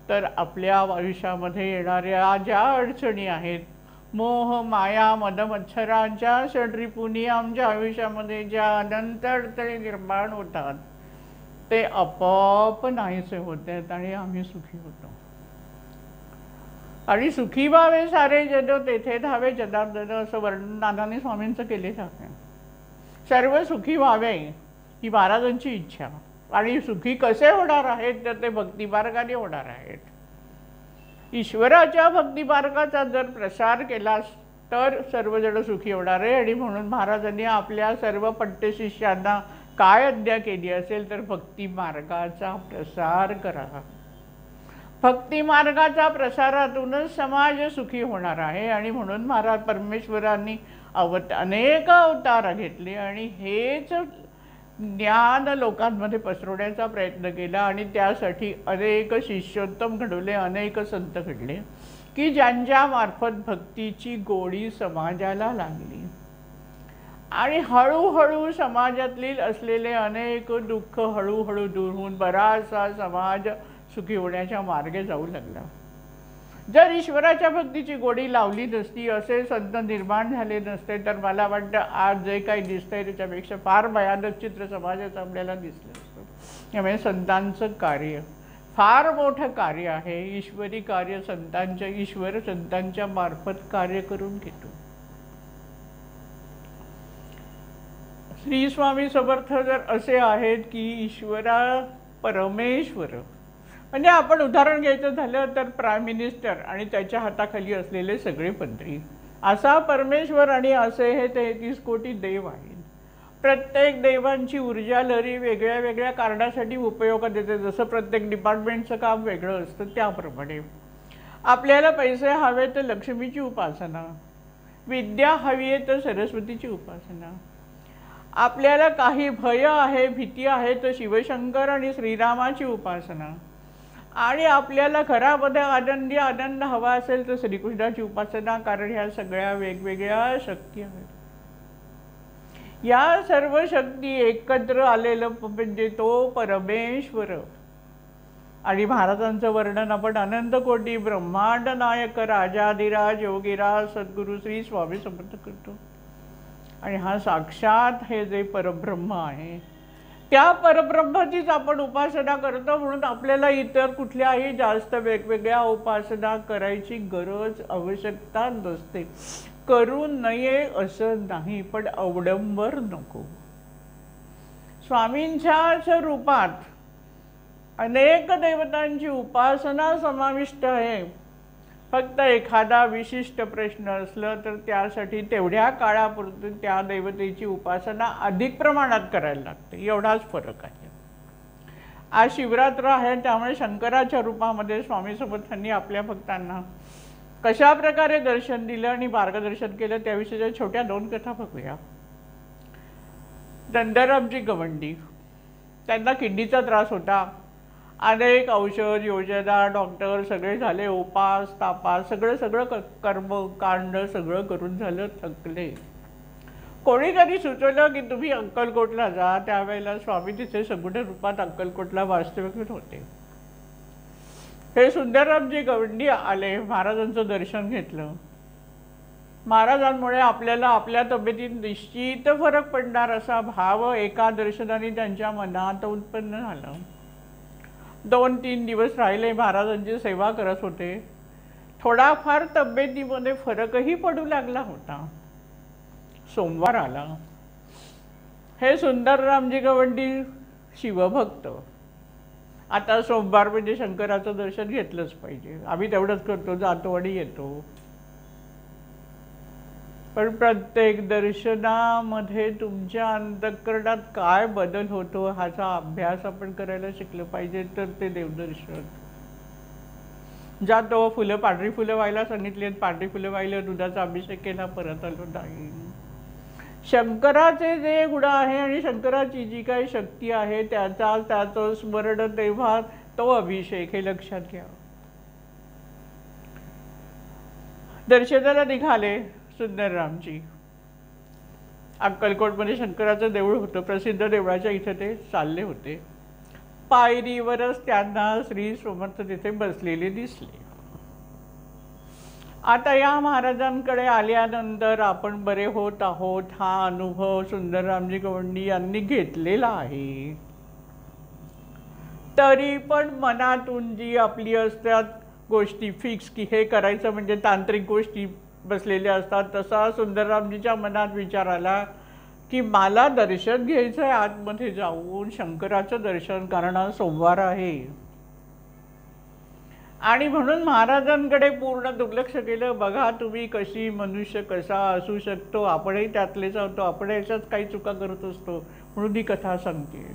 A: तर आपल्या आयुष्यामध्ये येणाऱ्या ज्या अडचणी आहेत, मोह माया मद मच्छरांच्या षड्रिपूंनी आमच्या आयुष्यामध्ये ज्या अनंत अडचणी निर्माण होतात ते आपोआप नाहीसे होतात आणि आम्ही सुखी होतो. आणि सुखी व्हावे सारे जन तेथे धावे जनार्दन, असं वर्णन नानाने स्वामींचं केलेलं आहे. सर्व सुखी व्हावे ही महाराजांची इच्छा. आणि सुखी कसे होणार आहेत, तर ते भक्तिमार्गाने होणार आहेत. ईश्वराच्या भक्तिमार्गाचा जर प्रसार केलास तर सर्वजण सुखी होणार आहे. आणि म्हणून महाराजांनी आपल्या सर्व पट्टे शिष्यांना काय आज्ञा केली असेल तर भक्ती मार्गाचा प्रसार करा. भक्ती मार्गाच्या प्रसारातूनच समाज सुखी होणार आहे. आणि म्हणून महाराज परमेश्वरांनी अनेक अवतार घेतले आणि हेच ज्ञान लोकांमध्ये पसरवण्याचा प्रयत्न केला. आणि त्यासाठी अनेक शिष्योत्तम घडवले, अनेक संत घडले की ज्यांच्या मार्फत भक्तीची गोडी समाजाला लागली. आणि हळूहळू समाजातील असलेले अनेक दुःख हळूहळू दूर होऊन बराचसा समाज सुखी होण्याच्या मार्गे जाऊ लागला. जर ईश्वराच्या भक्तीची गोडी लावली नसती, असे संत निर्माण झाले नसते, तर मला वाटतं आज जे काही दिसतंय त्याच्यापेक्षा फार भयानक चित्र समाजाचं आपल्याला दिसलं असतं. त्यामुळे संतांचं कार्य फार मोठं कार्य आहे. ईश्वरी कार्य ईश्वर संतांच्या मार्फत कार्य करून घेतो. श्री स्वामी समर्थ जर असे आहेत की ईश्वरा परमेश्वर, म्हणजे आपण उदाहरण घ्यायचं झालं तर प्राईम मिनिस्टर आणि त्याच्या हाताखाली असलेले सगळे मंत्री, असा परमेश्वर आणि असे हे 33 कोटी देव आहेत. प्रत्येक देवांची ऊर्जा लहरी वेगळ्या वेगळ्या कारणासाठी उपयोगात येते. जसं प्रत्येक डिपार्टमेंटचं काम वेगळं असतं त्याप्रमाणे आपल्याला पैसे हवे तर लक्ष्मीची उपासना, विद्या हवी आहे तर सरस्वतीची उपासना, आपल्याला काही भय आहे भीती आहे तर शिवशंकर आणि श्रीरामाची उपासना, आणि आपल्याला घरामध्ये आनंद हवा असेल तर श्रीकृष्णाची उपासना. कारण ह्या सगळ्या वेगवेगळ्या शक्ती आहेत. या सर्व शक्ती एकत्र आलेलं म्हणजे तो परमेश्वर. आणि महाराजांचं वर्णन आपण अनंत कोटी ब्रह्मांड नायक राजाधिराज योगीराज सद्गुरू श्री स्वामी समर्थ करतो. आणि हा साक्षात हे जे परब्रह्म आहे त्या परब्रह्माचीच आपण उपासना करतो. म्हणून आपल्याला इतर कुठल्याही जास्त वेगवेगळ्या उपासना करायची गरज आवश्यकता नसते. करू नये असं नाही, पण अवडंबर नको. स्वामींच्याच रूपात अनेक देवतांची उपासना समाविष्ट आहे. फक्त एखादा विशिष्ट प्रश्न असला तर त्यासाठी तेवढ्या काळापुरती त्या देवतेची उपासना अधिक प्रमाणात करायला लागते, एवढाच फरक आहे. आज शिवरात्र आहे त्यामुळे शंकराच्या रूपामध्ये स्वामी समर्थांनी आपल्या भक्तांना कशा प्रकारे दर्शन दिलं आणि मार्गदर्शन केलं त्याविषयीच्या छोट्या 2 कथा बघूया. दंडरामजी गवंडी, त्यांना किडनीचा त्रास होता. अनेक औषध योजना डॉक्टर सगळे झाले, उपास तापास सगळं कर्म कांड सगळं करून झालं, थकले. कोणी कधी सुचवलं की तुम्ही अक्कलकोटला जा. त्यावेळेला स्वामी तिथे सगुण रूपात अक्कलकोटला वास्तविक होते. हे सुंदररामजी गवंडी आले, महाराजांचं दर्शन घेतलं. महाराजांमुळे आपल्याला आपल्या तब्येतीत निश्चित फरक पडणार असा भाव एका दर्शनाने त्यांच्या मनात उत्पन्न झाला. 2-3 दिवस राहिले, महाराजांची सेवा करत होते. थोडाफार तब्येतीमध्ये फरकही पडू लागला होता. सोमवार आला. हे सुंदररामजी गवंडी शिवभक्त. आता सोमवार म्हणजे शंकराचं दर्शन घेतलंच पाहिजे. आम्ही तेवढंच करतो, जातो आणि येतो. पण प्रत्येक दर्शनामध्ये तुमच्या अंतःकरणात काय बदल होतो ह्याचा अभ्यास आपण करायला शिकलं पाहिजे, तर ते देवदर्शन. जातो, फुलं पांढरी फुलं व्हायला सांगितली, पांढरी फुलं व्हायला दुधाचा अभिषेक केला, परत आलो नाही. शंकराचे जे गुण आहे आणि शंकराची जी काही शक्ती आहे त्याचं स्मरण तेव्हा तो अभिषेक, हे लक्षात घ्या. दर्शनाला निघाले सुंदररामजी. अक्कलकोटमध्ये शंकराचं देऊळ होतं, प्रसिद्ध देवळाच्या इथे ते चालले होते. पायरीवरच त्यांना श्री समर्थ तिथे बसलेले दिसले. आता या महाराजांकडे आल्यानंतर आपण बरे होत आहोत हा अनुभव सुंदररामजी गवंडी यांनी घेतलेला आहे. तरी पण मनातून जी आपली असतात गोष्टी फिक्स की हे करायचं म्हणजे तांत्रिक गोष्टी बसलेल्या असतात, तसा सुंदररामजीच्या मनात विचार आला की मला दर्शन घ्यायचं आहे, आतमध्ये जाऊन शंकराचं दर्शन. कारण सोमवार आहे आणि म्हणून महाराजांकडे पूर्ण दुर्लक्ष केलं. बघा तुम्ही कशी, मनुष्य कसा असू शकतो, आपणही त्यातलेच आहोतो, आपण याच्यात काही चुका करत असतो, म्हणून ही कथा सांगते.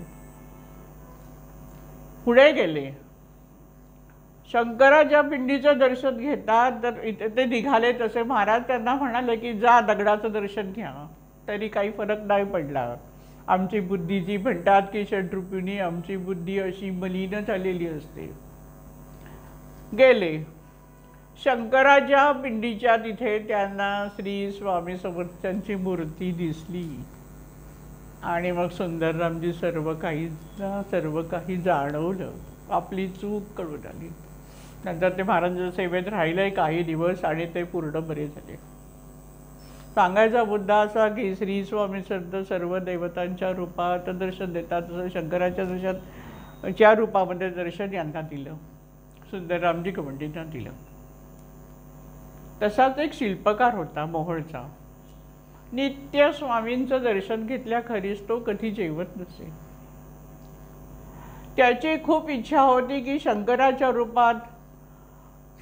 A: पुढे गेले. शंकराच्या पिंडीचं दर्शन घेतात, तर इथे ते निघाले तसे महाराज त्यांना म्हणाले की जा दगडाचं दर्शन घ्या. तरी काही फरक नाही पडला. आमची बुद्धी जी म्हणतात की षड्रूपिणी, आमची बुद्धी अशी मलिन झालेली असते. गेले. शंकराच्या पिंडीच्या तिथे त्यांना श्री स्वामी समर्थांची मूर्ती दिसली आणि मग सुंदररामजी सर्व काही जाणवलं. आपली चूक कळून आली. नंतर ते महाराजांच्या सेवेत राहिले काही दिवस आणि ते पूर्ण बरे झाले. सांगायचा मुद्दा असा की श्री स्वामी संत सर्व देवतांच्या रूपात दर्शन देतात. तसं शंकराच्या दर्शनाच्या रूपामध्ये दर्शन यांना दिलं, सुंदररामजी कवंडींना दिलं. तसाच एक शिल्पकार होता मोहोळचा. नित्य स्वामींचं दर्शन घेतल्याखेरीज तो कधी जेवत नसे. त्याची खूप इच्छा होती की शंकराच्या रूपात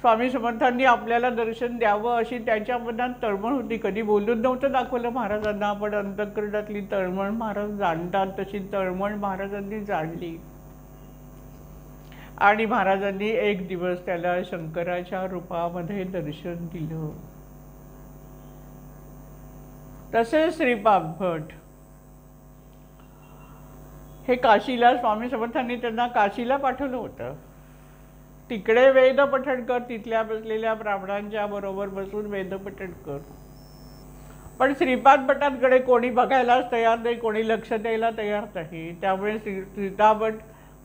A: स्वामी समर्थांनी आपल्याला दर्शन द्यावं, अशी त्याच्या मनात तळमळ होती. कधी बोलून नव्हतं दाखवलं महाराजांना, पण अंतःकरणातली तळमळ महाराज जाणतात, तशी तळमळ महाराजांनी जाणली. आणि महाराजांनी एक दिवस त्याला शंकराच्या रूपामध्ये दर्शन दिलं. तसे श्रीपाद भट हे काशीला, स्वामी समर्थांनी त्यांना काशीला पाठवलं होतं. तिकडे वेद पठण कर, तिथल्या बसलेल्या ब्राह्मणांच्या बरोबर बसून वेद पठण कर. पण श्रीपाद भटांकडे कोणी बघायलाच तयार नाही, कोणी लक्ष द्यायला तयार नाही. त्यामुळे श्रीपाद भट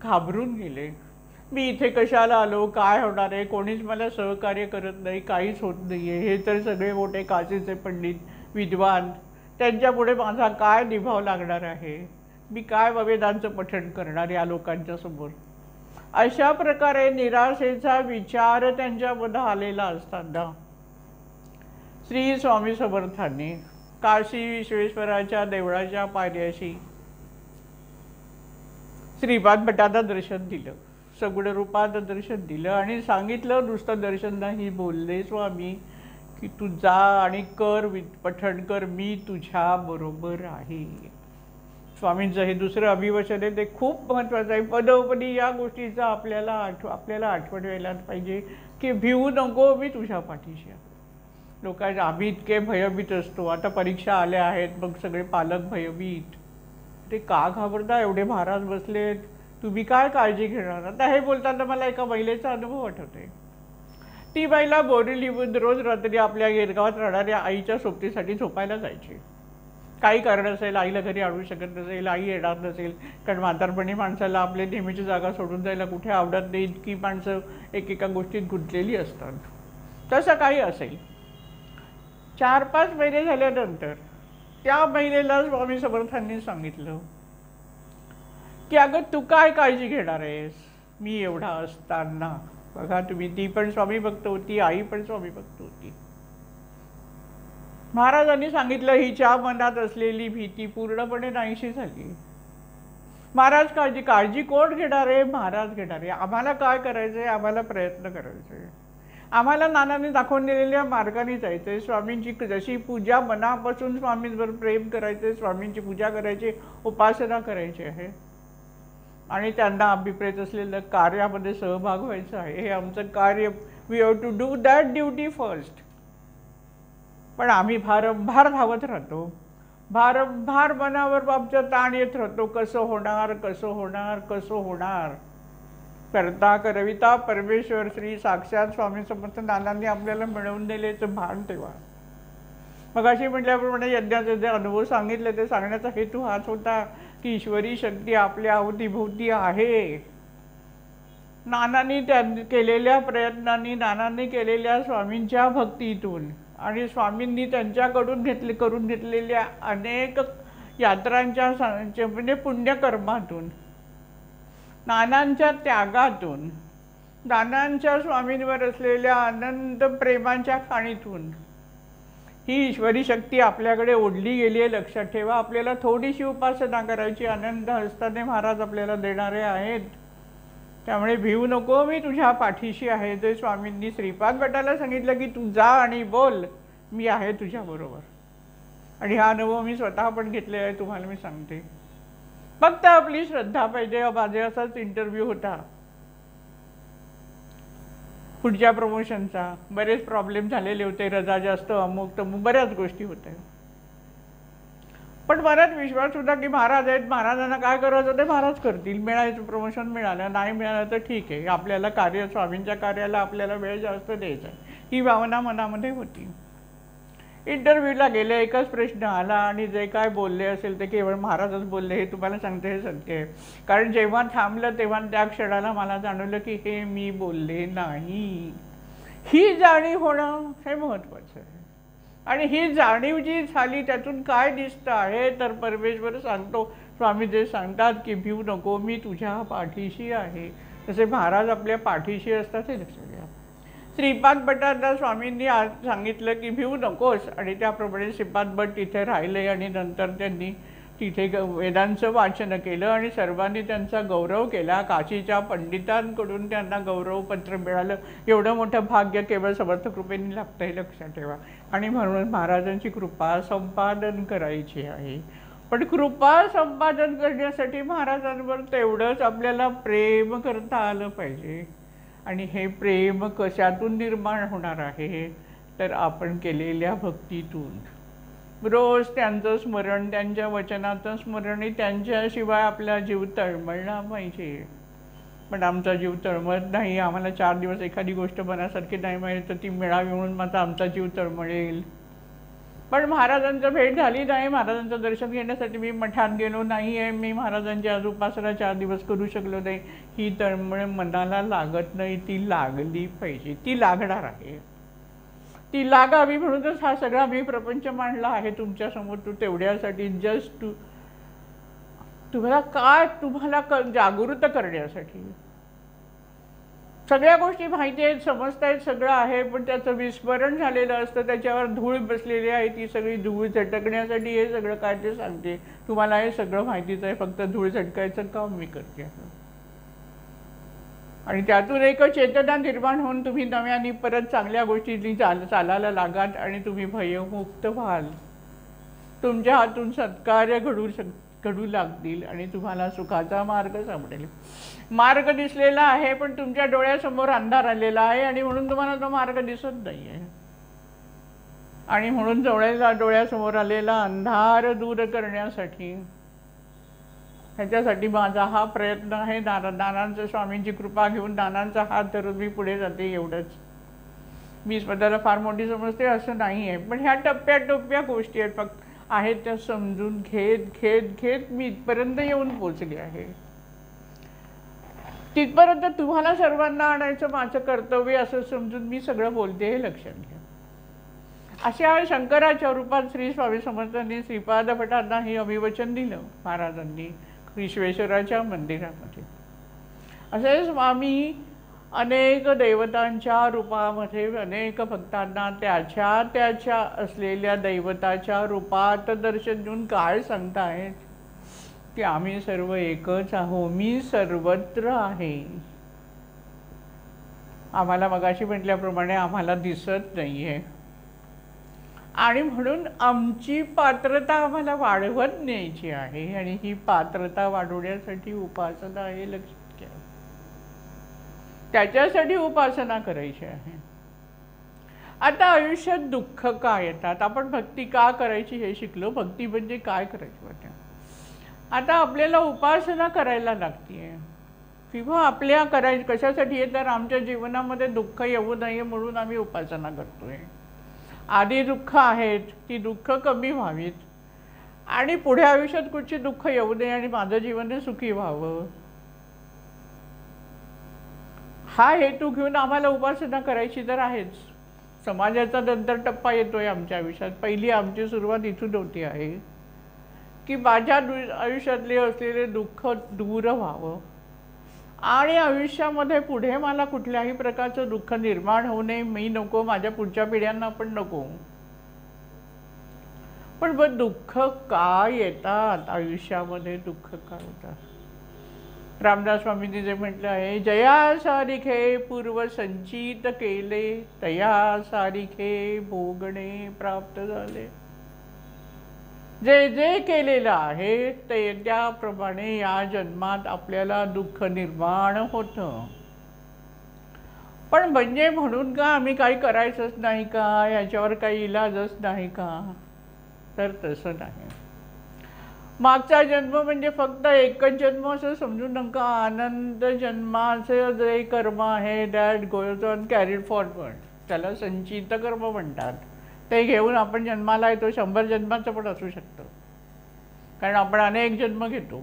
A: घाबरून गेले. मी इथे कशाला आलो, काय होणार आहे, कोणीच मला सहकार्य करत नाही, काहीच होत नाही आहे. हे तर सगळे मोठे काशीचे पंडित, विद्वान, त्यांच्यापुढे माझा काय निभाव लागणार आहे, मी काय वेदांचं पठण करणार या लोकांच्या समोर. अशा प्रकारे निराशेचा विचार त्यांच्यामध्ये आलेला असताना श्री स्वामी समर्थांनी काशी विश्वेश्वराच्या देवळाच्या पायऱ्याशी श्रीपाद भटांना दर्शन दिलं, सगुण रूपात दर्शन दिलं आणि सांगितलं, नुसतं दर्शन नाही, बोलले स्वामी की तू जा आणि कर, पठण कर, मी तुझ्या बरोबर आहे. स्वामींचं हे दुसरं अभिवचन आहे, ते खूप महत्त्वाचं आहे. पदोपदी या गोष्टीचा आपल्याला आठवण व्हायला पाहिजे की भिवू नको, मी तुझ्या पाठीशी आहे. लोकांना आम्ही इतके भयभीत असतो. आता परीक्षा आल्या आहेत, मग सगळे पालक भयभीत. ते का घाबरता, एवढे महाराज बसलेत, तुम्ही काय काळजी घेणार. आता हे बोलताना मला एका महिलेचा अनुभव आठवतोय. ती बाईला बोरिवलीहून रोज रात्री आपल्या गिरगावात राहणाऱ्या आईच्या सोबतीसाठी झोपायला जायची. काही कारण असेल, आईला घरी आणू शकत नसेल, आई येणार नसेल, कारण म्हातारपणी माणसाला आपल्या नेहमीची जागा सोडून जायला कुठे आवडत नाही. इतकी माणसं एकेका गोष्टीत गुंतलेली असतात. तसं काही असेल. 4-5 महिने झाल्यानंतर त्या महिलेला स्वामी समर्थांनी सांगितलं की अगं तू काय काळजी घेणार आहेस, मी एवढा असताना. बघा तुम्ही, ती पण स्वामी भक्त होती, आई पण स्वामी भक्त होती. महाराजांनी सांगितलं, हिच्या मनात असलेली भीती पूर्णपणे नाहीशी झाली. महाराज काळजी कोण घेणार आहे, महाराज घेणार आहे. आम्हाला काय करायचंय, आम्हाला प्रयत्न करायचे, आम्हाला नानांनी दाखवून दिलेल्या मार्गाने जायचंय. स्वामींची जशी पूजा मनापासून स्वामींवर प्रेम करायचे, स्वामींची पूजा करायची, उपासना करायची आहे आणि त्यांना अभिप्रेत असलेल्या कार्यामध्ये सहभाग व्हायचा आहे. हे आमचं कार्य. We have to do that duty first. पण आम्ही भारंभार धावत राहतो, भारंभार मनावर आमच्या ताण येत राहतो. कसं होणार, कसं होणार, कसं होणार. करता करविता परमेश्वर श्री साक्षात स्वामी समर्थ नानांनी आपल्याला मिळवून दिल्याचं भान ठेवा. मग अशी म्हटल्याप्रमाणे यज्ञाचे जे अनुभव सांगितले ते सांगण्याचा हेतू हाच होता की ईश्वरी शक्ती आपल्या अवतीभोवती आहे. नानांनी केलेल्या प्रयत्नांनी, नानांनी केलेल्या स्वामींच्या भक्तीतून आणि स्वामींनी त्यांच्याकडून करून घेतलेल्या अनेक यात्रांच्या म्हणजे पुण्यकर्मातून, नानांच्या त्यागातून, नानांच्या स्वामींवर असलेल्या अनंत प्रेमांच्या खाणीतून ही ईश्वरी शक्ती आपल्याकडे ओढली गेली आहे. लक्षात ठेवा. आपल्याला थोडीशी उपासना करायची, आनंद हस्ताने महाराज आपल्याला देणारे आहेत. त्यामुळे भिवू नको, मी तुझ्या पाठीशी आहे. जे स्वामींनी श्रीपाद भटाला सांगितलं की तू जा आणि बोल, मी आहे तुझ्याबरोबर. आणि हा अनुभव मी स्वतः पण घेतलेला आहे, तुम्हाला मी सांगते. फक्त आपली श्रद्धा पाहिजे. माझे असाच इंटरव्ह्यू होता पुढच्या प्रमोशनचा. बरेच प्रॉब्लेम झालेले होते, रजा जास्त, अमुक तमुक बऱ्याच गोष्टी होत्या. पण मनात विश्वास होता की महाराज आहेत, महाराजांना काय करायचं ते महाराज करतील. मिळायचं प्रमोशन मिळालं, नाही मिळालं तर ठीक आहे. आपल्याला कार्य, स्वामींच्या कार्याला आपल्याला वेळ जास्त द्यायचा आहे, ही भावना मनामध्ये होती. इंटरव्ह्यूला गेले, एकच प्रश्न आला आणि जे काय बोलले असेल ते केवळ महाराजच बोलले. हे तुम्हाला सांगते, हे सत्य आहे. कारण जेव्हा थांबलं तेव्हा त्या क्षणाला मला जाणवलं की हे मी बोलले नाही. ही जाणीव होणं हे महत्त्वाचं आहे. आणि ही जाणीव जी झाली त्यातून काय दिसतं आहे तर परमेश्वर सांगतो, स्वामी जे सांगतात की भिवू नको, मी तुझ्या पाठीशी आहे. तसे महाराज आपल्या पाठीशी असतात हे लक्षात घ्या. श्रीपाद भटांना स्वामींनी आज सांगितलं की भिवू नकोस, आणि त्याप्रमाणे श्रीपाद भट तिथे राहिले. आणि नंतर त्यांनी तिथे वेदांचं वाचन केलं आणि सर्वांनी त्यांचा गौरव केला. काशीच्या पंडितांकडून त्यांना गौरवपत्र मिळालं. एवढं मोठं भाग्य केवळ समर्थ कृपेने लागतं, हे लक्षात ठेवा. आणि म्हणून महाराजांची कृपा संपादन करायची आहे. पण कृपा संपादन करण्यासाठी महाराजांवर तेवढंच आपल्याला प्रेम करता आलं पाहिजे. आणि हे प्रेम कशातून निर्माण होणार आहे तर आपण केलेल्या भक्तीतून. रोज त्यांचं स्मरण, त्यांच्या वचनाचं स्मरण, त्यांच्याशिवाय आपला जीव तळमळला पाहिजे. पण आमचा जीव तळमळत नाही. आम्हाला 4 दिवस एखादी गोष्ट मनासारखी नाही मिळेल तर ती मिळावी म्हणून माझा आमचा जीव तळमळेल. पण महाराजांचं भेट झाली नाही, महाराजांचं दर्शन घेण्यासाठी मी मठात गेलो नाही आहे, मी महाराजांची आज उपासना 4 दिवस करू शकलो नाही, ही तळमळ मनाला लागत नाही. ती लागली पाहिजे, ती लागणार आहे. ती लागावी म्हणूनच हा सगळा मी प्रपंच मांडला आहे तुमच्यासमोर. तू तेवढ्यासाठी, जस्ट तुम्हाला जागृत करण्यासाठी. सगळ्या गोष्टी माहिती आहेत, समजतायत, सगळं आहे, पण त्याचं विस्मरण झालेलं असतं, त्याच्यावर धूळ बसलेली आहे. ती सगळी धूळ झटकण्यासाठी हे सगळं काय ते सांगते. तुम्हाला हे सगळं माहितीच आहे, फक्त धूळ झटकायचं काम मी करते. आणि त्यातून एक चेतना निर्माण होऊन तुम्ही नव्याने परत चांगल्या गोष्टी चालायला लागाल आणि तुम्ही भयमुक्त व्हाल. तुमच्या हातून सत्कार्य घडू लागतील आणि तुम्हाला सुखाचा मार्ग सापडेल. मार्ग दिसलेला आहे पण तुमच्या डोळ्यासमोर अंधार आलेला आहे आणि म्हणून तुम्हाला तो मार्ग दिसत नाही आहे. आणि म्हणून डोळ्यासमोर आलेला अंधार दूर करण्यासाठी, ह्याच्यासाठी माझा हा प्रयत्न आहे. नानांचं, स्वामींची कृपा घेऊन नानांचा हात धरून मी पुढे जाते, एवढंच. मी स्वतःला फार मोठी समजते असं नाही आहे, पण ह्या टप्प्या गोष्टी आहेत फक्त आहेत त्या समजून घेत मी इथपर्यंत येऊन पोचले आहे. तिथपर्यंत तुम्हाला सर्वांना आणायचं माझं कर्तव्य असं समजून मी सगळं बोलते, हे लक्षात घ्या. अशा शंकराच्या रूपात श्री स्वामी समर्थांनी श्रीपाद भटांना हे अभिवचन दिलं महाराजांनी विश्वेश्वराच्या मंदिरामध्ये. असे स्वामी अनेक देवतांच्या रूपामध्ये अनेक भक्तांना त्याच्या असलेल्या दैवताच्या रूपात दर्शन देऊन काय सांगतायत की आम्ही सर्व एकच आहो, मी सर्वत्र आहे. आम्हाला मगाशी म्हटल्याप्रमाणे आम्हाला दिसत नाहीये आणि म्हणून आमची पात्रता आम्हाला वाढवत न्यायची आहे आणि ही पात्रता वाढवण्यासाठी उपासना आहे, लक्षात घ्या. त्याच्यासाठी उपासना करायची आहे. आता आयुष्यात दुःख का येतात, आपण भक्ती का करायची हे शिकलो. भक्ती म्हणजे काय करायची होत्या. आता आपल्याला उपासना करायला लागते किंवा आपल्या कशासाठी आहे तर आमच्या जीवनामध्ये दुःख येऊ नये म्हणून आम्ही उपासना करतोय. आधी दुःख आहेत, ती दुःख कमी व्हावीत आणि पुढे आयुष्यात कुठची दुःख येऊ नये आणि माझं जीवन सुखी व्हावं, हा हेतू घेऊन आम्हाला उपासना करायची तर आहेच. समाजाचा नंतर टप्पा येतोय आमच्या आयुष्यात. पहिली आमची सुरुवात इथून होती आहे की माझ्या आयुष्यातले असलेले दुःख दूर व्हावं आणि आयुष्यामध्ये पुढे मला कुठल्याही प्रकारचं दुःख निर्माण होऊ नये. मी नको, माझ्या पुढच्या पिढ्यांना पण नको. पण दुःख का येतात आयुष्यामध्ये, दुःख का येतात रामदास स्वामींनी जे म्हटलं आहे, जया सारिखे पूर्व संचित केले, तया सारिखे भोगणे प्राप्त झाले. जे जे केलेलं आहे ते त्याप्रमाणे या जन्मात आपल्याला दुःख निर्माण होतं. पण म्हणजे म्हणून का आम्ही काही करायचंच नाही का, याच्यावर काही इलाजच नाही का? तर तसं नाही. मागचा जन्म म्हणजे फक्त एकच जन्म असं समजू नका. आनंद जन्माचे जे कर्म आहे that goes on carried forward, त्याला संचित कर्म म्हणतात. ते घेऊन आपण जन्माला येतो. 100 जन्माचं पण असू शकतं, कारण आपण अनेक जन्म घेतो.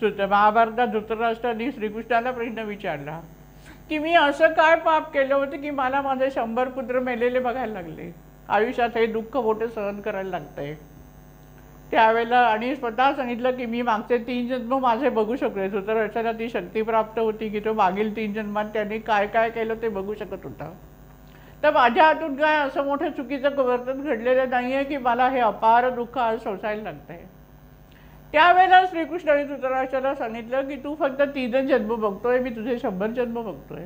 A: महाभारतात धृतराष्ट्राने श्रीकृष्णाला प्रश्न विचारला की मी असं काय पाप केलं होतं की मला माझे 100 पुत्र मेलेले बघायला लागले, आयुष्यात हे दुःख मोठं सहन करायला लागतंय. त्यावेळेला आणि स्वतः सांगितलं की मी मागचे 3 जन्म माझे बघू शकले. धृतराष्ट्राला ती शक्ती प्राप्त होती की तो मागील 3 जन्मात त्याने काय काय केलं ते बघू शकत होता. तर माझ्या हातून काय असं मोठं चुकीचं वर्तन घडलेलं नाही आहे की मला हे अपार दुःख आज सोसायला लागतंय. त्यावेळेला श्रीकृष्णाने धृतराष्ट्राला सांगितलं की तू फक्त 3 जन्म बघतोय, मी तुझे 100 जन्म बघतोय.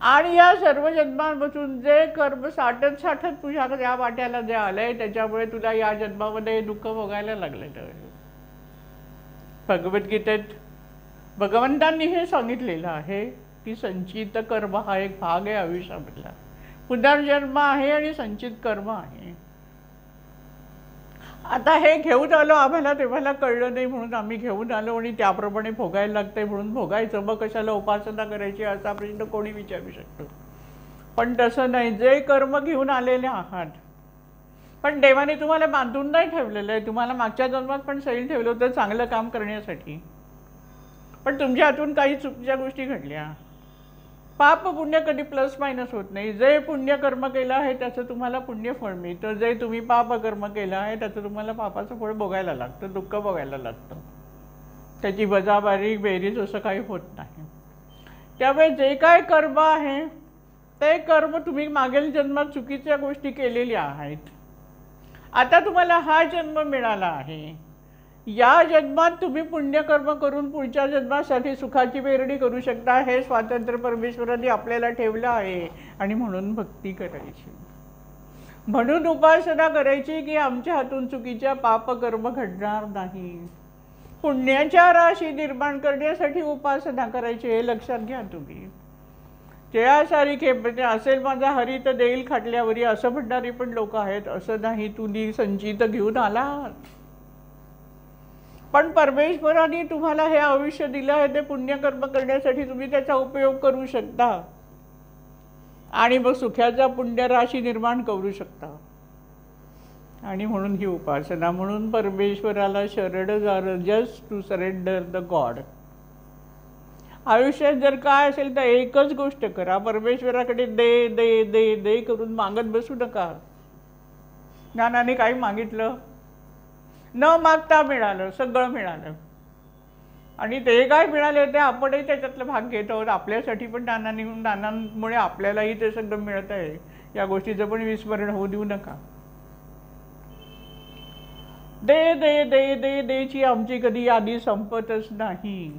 A: आणि या सर्व जन्मांपासून जे कर्म साठत साठत तुझ्या या वाट्याला जे आलंय त्याच्यामुळे तुला या जन्मामध्ये दुःख भोगायला लागलेलं आहे. भगवद्गीतेत भगवंतांनी हे सांगितलेलं आहे की संचित कर्म हा एक भाग आहे आयुष्यामधला. पुनर्जन्म आहे आणि संचित कर्म आहे. आता हे घेऊन आलो आम्हाला, तेव्हाला कळलं नाही म्हणून आम्ही घेऊन आलो आणि त्याप्रमाणे भोगायला लागतंय म्हणून भोगायचं. मग कशाला उपासना करायची असा प्रश्न कोणी विचारू शकतो. पण तसं नाही. जे कर्म घेऊन आलेले आहात, पण देवाने तुम्हाला बांधून नाही ठेवलेलं आहे. तुम्हाला मागच्या जन्मात पण सैल ठेवलं होतं चांगलं काम करण्यासाठी. पण तुमच्या हातून काही चुकीच्या गोष्टी घडल्या. पाप पुण्य कधी प्लस मायनस होत नाही. जे पुण्य कर्म केलं आहे त्याचं तुम्हाला पुण्य फळ मिळतं. जे तुम्ही पाप कर्म केलं आहे त्याचं तुम्हाला पापाचं फळ भोगायला लागतं, दुःख भोगायला लागतं. त्याची वजाबारी बेरीज असं काही होत नाही. त्यामुळे जे काय कर्म आहे ते कर्म तुम्ही मागील जन्मात चुकीच्या गोष्टी केलेल्या आहेत. आता तुम्हाला हा जन्म मिळाला आहे. या जन्मात तुम्ही पुण्यकर्म करून पुढच्या जन्मासाठी सुखाची पेरणी करू शकता. हे स्वातंत्र्य परमेश्वराने आपल्याला ठेवलं आहे. आणि म्हणून भक्ती करायची, म्हणून उपासना करायची की आमच्या हातून चुकीच्या पापकर्म घडणार नाही. पुण्याच्या राशी निर्माण करण्यासाठी उपासना करायची, हे लक्षात घ्या तुम्ही. जयासारिखे म्हणजे असेल माझा हरी तर देईल खाटल्यावरी असं म्हणणारी पण लोक आहेत. असं नाही, तुम्ही संचित घेऊन आलात. पण परमेश्वराने तुम्हाला हे आयुष्य दिलं आहे ते पुण्यकर्म करण्यासाठी तुम्ही त्याचा उपयोग करू शकता आणि मग सुखाचा पुण्य राशी निर्माण करू शकता. आणि म्हणून ही उपासना. म्हणून परमेश्वराला शरण जाणं, just to surrender the god. आयुष्यात जर काय असेल तर एकच गोष्ट करा, परमेश्वराकडे दे दे दे दे करून मागत बसू नका. ज्ञानाने काही मागितलं न मागता मिळालं, सगळं मिळालं. आणि ते काय मिळाले ते आपणही त्याच्यातलं भाग घेत आहोत. आपल्यासाठी पण दानांमुळे आपल्यालाही ते सगळं मिळत आहे. या गोष्टीचं पण विस्मरण होऊ देऊ नका. दे दे दे दे देची आमची कधी यादी संपतच नाही.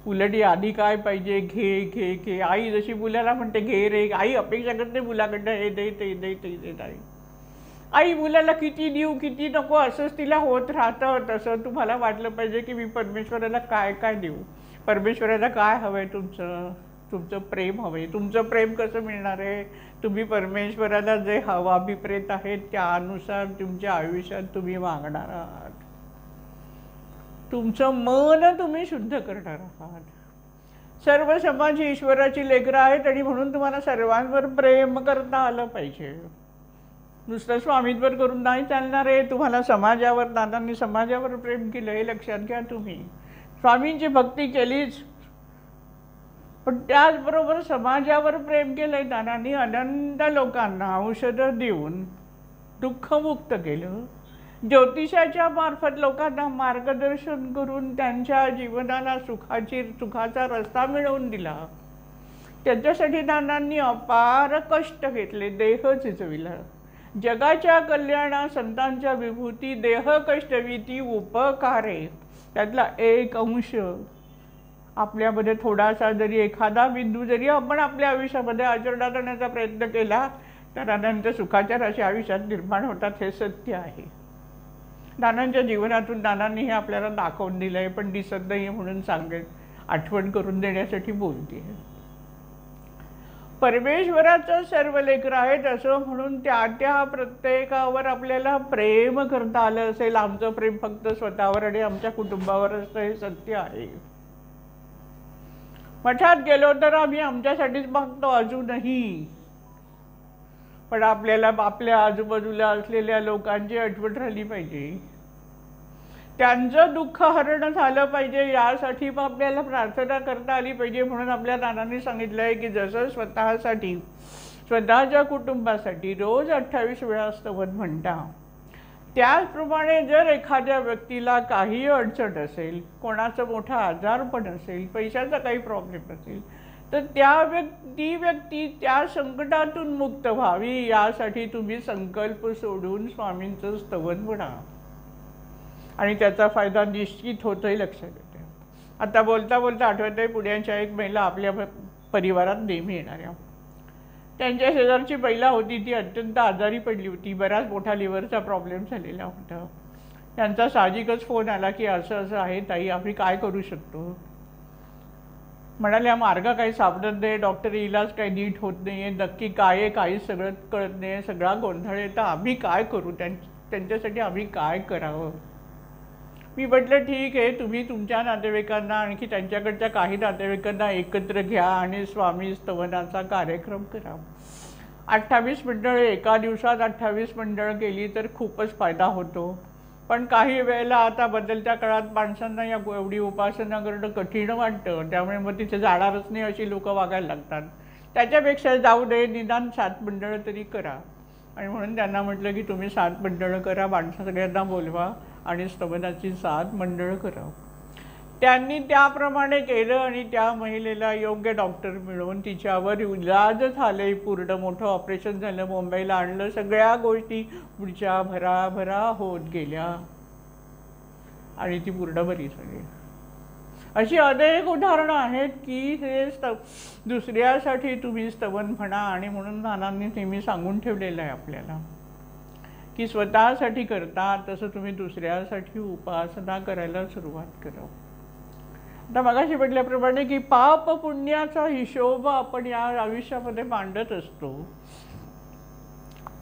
A: उलट यादी काय पाहिजे, घे घे घे. आई जशी मुलाला म्हणते घे रे, आई अपेक्षा करते मुलाकडनं हे दे ते दे ते दे. नाही, आई मुलाला किती देऊ किती नको असंच तिला होत राहतं. तसं तुम्हाला वाटलं पाहिजे की मी परमेश्वराला काय काय देऊ. परमेश्वराला काय हवंय? तुमचं प्रेम हवंय. तुमचं प्रेम कसं मिळणार आहे? तुम्ही परमेश्वराला जे हवं अभिप्रेत आहेत त्यानुसार तुमच्या आयुष्यात तुम्ही मागणार आहात. तुमचं मन तुम्ही शुद्ध करणार आहात. सर्व समाज ईश्वराची लेकरं आहेत आणि म्हणून तुम्हाला सर्वांवर प्रेम करता आलं पाहिजे. नुसतं स्वामींवर करून नाही चालणार आहे. तुम्हाला समाजावर, दादांनी समाजावर प्रेम केलं हे लक्षात घ्या. तुम्ही स्वामींची भक्ती केलीच, पण त्याचबरोबर समाजावर प्रेम केलंय. दादांनी अनंत लोकांना औषधं देऊन दुःखमुक्त केलं. ज्योतिषाच्या मार्फत लोकांना मार्गदर्शन करून त्यांच्या जीवनाला सुखाचा रस्ता मिळवून दिला. त्याच्यासाठी दादांनी अपार कष्ट घेतले, देह झिजविला. जगाच्या कल्याणा संतांच्या विभूती देह कष्टविती उपकारे. त्यातला एक अंश आपल्यामध्ये थोडासा जरी एखादा बिंदू जरी आपण आपल्या आयुष्यामध्ये आचरणात आणण्याचा प्रयत्न केला तर अनंत सुखाच्या राशी आयुष्यात निर्माण होतात, हे सत्य आहे. नानांच्या जीवनातून नानांनी हे आपल्याला दाखवून दिलं आहे, पण दिसत नाही म्हणून आठवण करून देण्यासाठी बोलते. परमेश्वराचं सर्व लेकरं आहेत असं म्हणून त्या प्रत्येकावर आपल्याला प्रेम करता आलं असेल. आमचं प्रेम फक्त स्वतःवर आणि आमच्या कुटुंबावर असतं, हे सत्य आहे. मठात गेलो तर आम्ही आमच्यासाठीच मागतो अजूनही, पण आपल्याला आपल्या आजूबाजूला असलेल्या लोकांची आठवण राहिली पाहिजे, त्यांचं दुःख हरण झालं पाहिजे, यासाठी आपल्याला प्रार्थना करता आली पाहिजे. म्हणून आपल्या नानांनी सांगितलं आहे की जसं स्वतःसाठी स्वतःच्या कुटुंबासाठी रोज 28 वेळा स्तवन म्हणता, त्याचप्रमाणे जर एखाद्या व्यक्तीला काही अडचण असेल, कोणाचं मोठा आजारपण असेल, पैशाचा काही प्रॉब्लेम असेल, तर ती व्यक्ती त्या संकटातून मुक्त व्हावी यासाठी तुम्ही संकल्प सोडून स्वामींचं स्तवन म्हणा आणि त्याचा फायदा निश्चित होतोय, लक्षात येते. आता बोलता बोलता आठवत आहे पुण्याच्या एक महिला आपल्या परिवारात नेहमी येणाऱ्या. त्यांच्या शेजारची महिला होती, ती अत्यंत आजारी पडली होती, बराच मोठा लिव्हरचा प्रॉब्लेम झालेला होता. त्यांचा साहजिकच फोन आला की असं असं आहे ताई, आम्ही काय करू शकतो. म्हणाल्या मार्ग काही सापडत नाही, डॉक्टर इलाज काही नीट होत नाही आहे, नक्की काय आहे काही सगळं कळत नाही, सगळा गोंधळ आहे, तर आम्ही काय करू, त्यांच्यासाठी आम्ही काय करावं. मी म्हटलं ठीक आहे, तुम्ही तुमच्या नातेवाईकांना आणखी त्यांच्याकडच्या काही नातेवाईकांना एकत्र घ्या आणि स्वामी स्तवनाचा कार्यक्रम करा. 28 मंडळ एका दिवसात 28 मंडळ केली तर खूपच फायदा होतो. पण काही वेळेला आता बदलत्या काळात माणसांना या एवढी उपासना करणं कठीण वाटतं, त्यामुळे मग तिथे जाणारच नाही अशी लोक वागायला लागतात. त्याच्यापेक्षा जाऊ दे, निदान 7 मंडळं तरी करा. आणि म्हणून त्यांना म्हटलं की तुम्ही 7 मंडळं करा, माणसं सगळ्यांना बोलवा आणि स्तवनाची 7 मंडळं करा. त्यांनी त्याप्रमाणे केलं आणि त्या महिलेला योग्य डॉक्टर मिळवून तिच्यावर इलाज झाले, पूर्ण मोठं ऑपरेशन झालं, मुंबईला आणलं, सगळ्या गोष्टी पुढच्या भराभरा होत गेल्या आणि ती पूर्ण बरी झाली. अशी अनेक उदाहरणं आहेत की हे दुसऱ्यासाठी तुम्ही स्तवन म्हणा. आणि म्हणून नानांनी नेहमी सांगून ठेवलेलं आहे आपल्याला की स्वतःसाठी करता तसं तुम्ही दुसऱ्यासाठी उपासना करायला सुरुवात करा. आता मगाशी म्हटल्याप्रमाणे की पाप पुण्याचा हिशोब आपण या आयुष्यामध्ये मांडत असतो.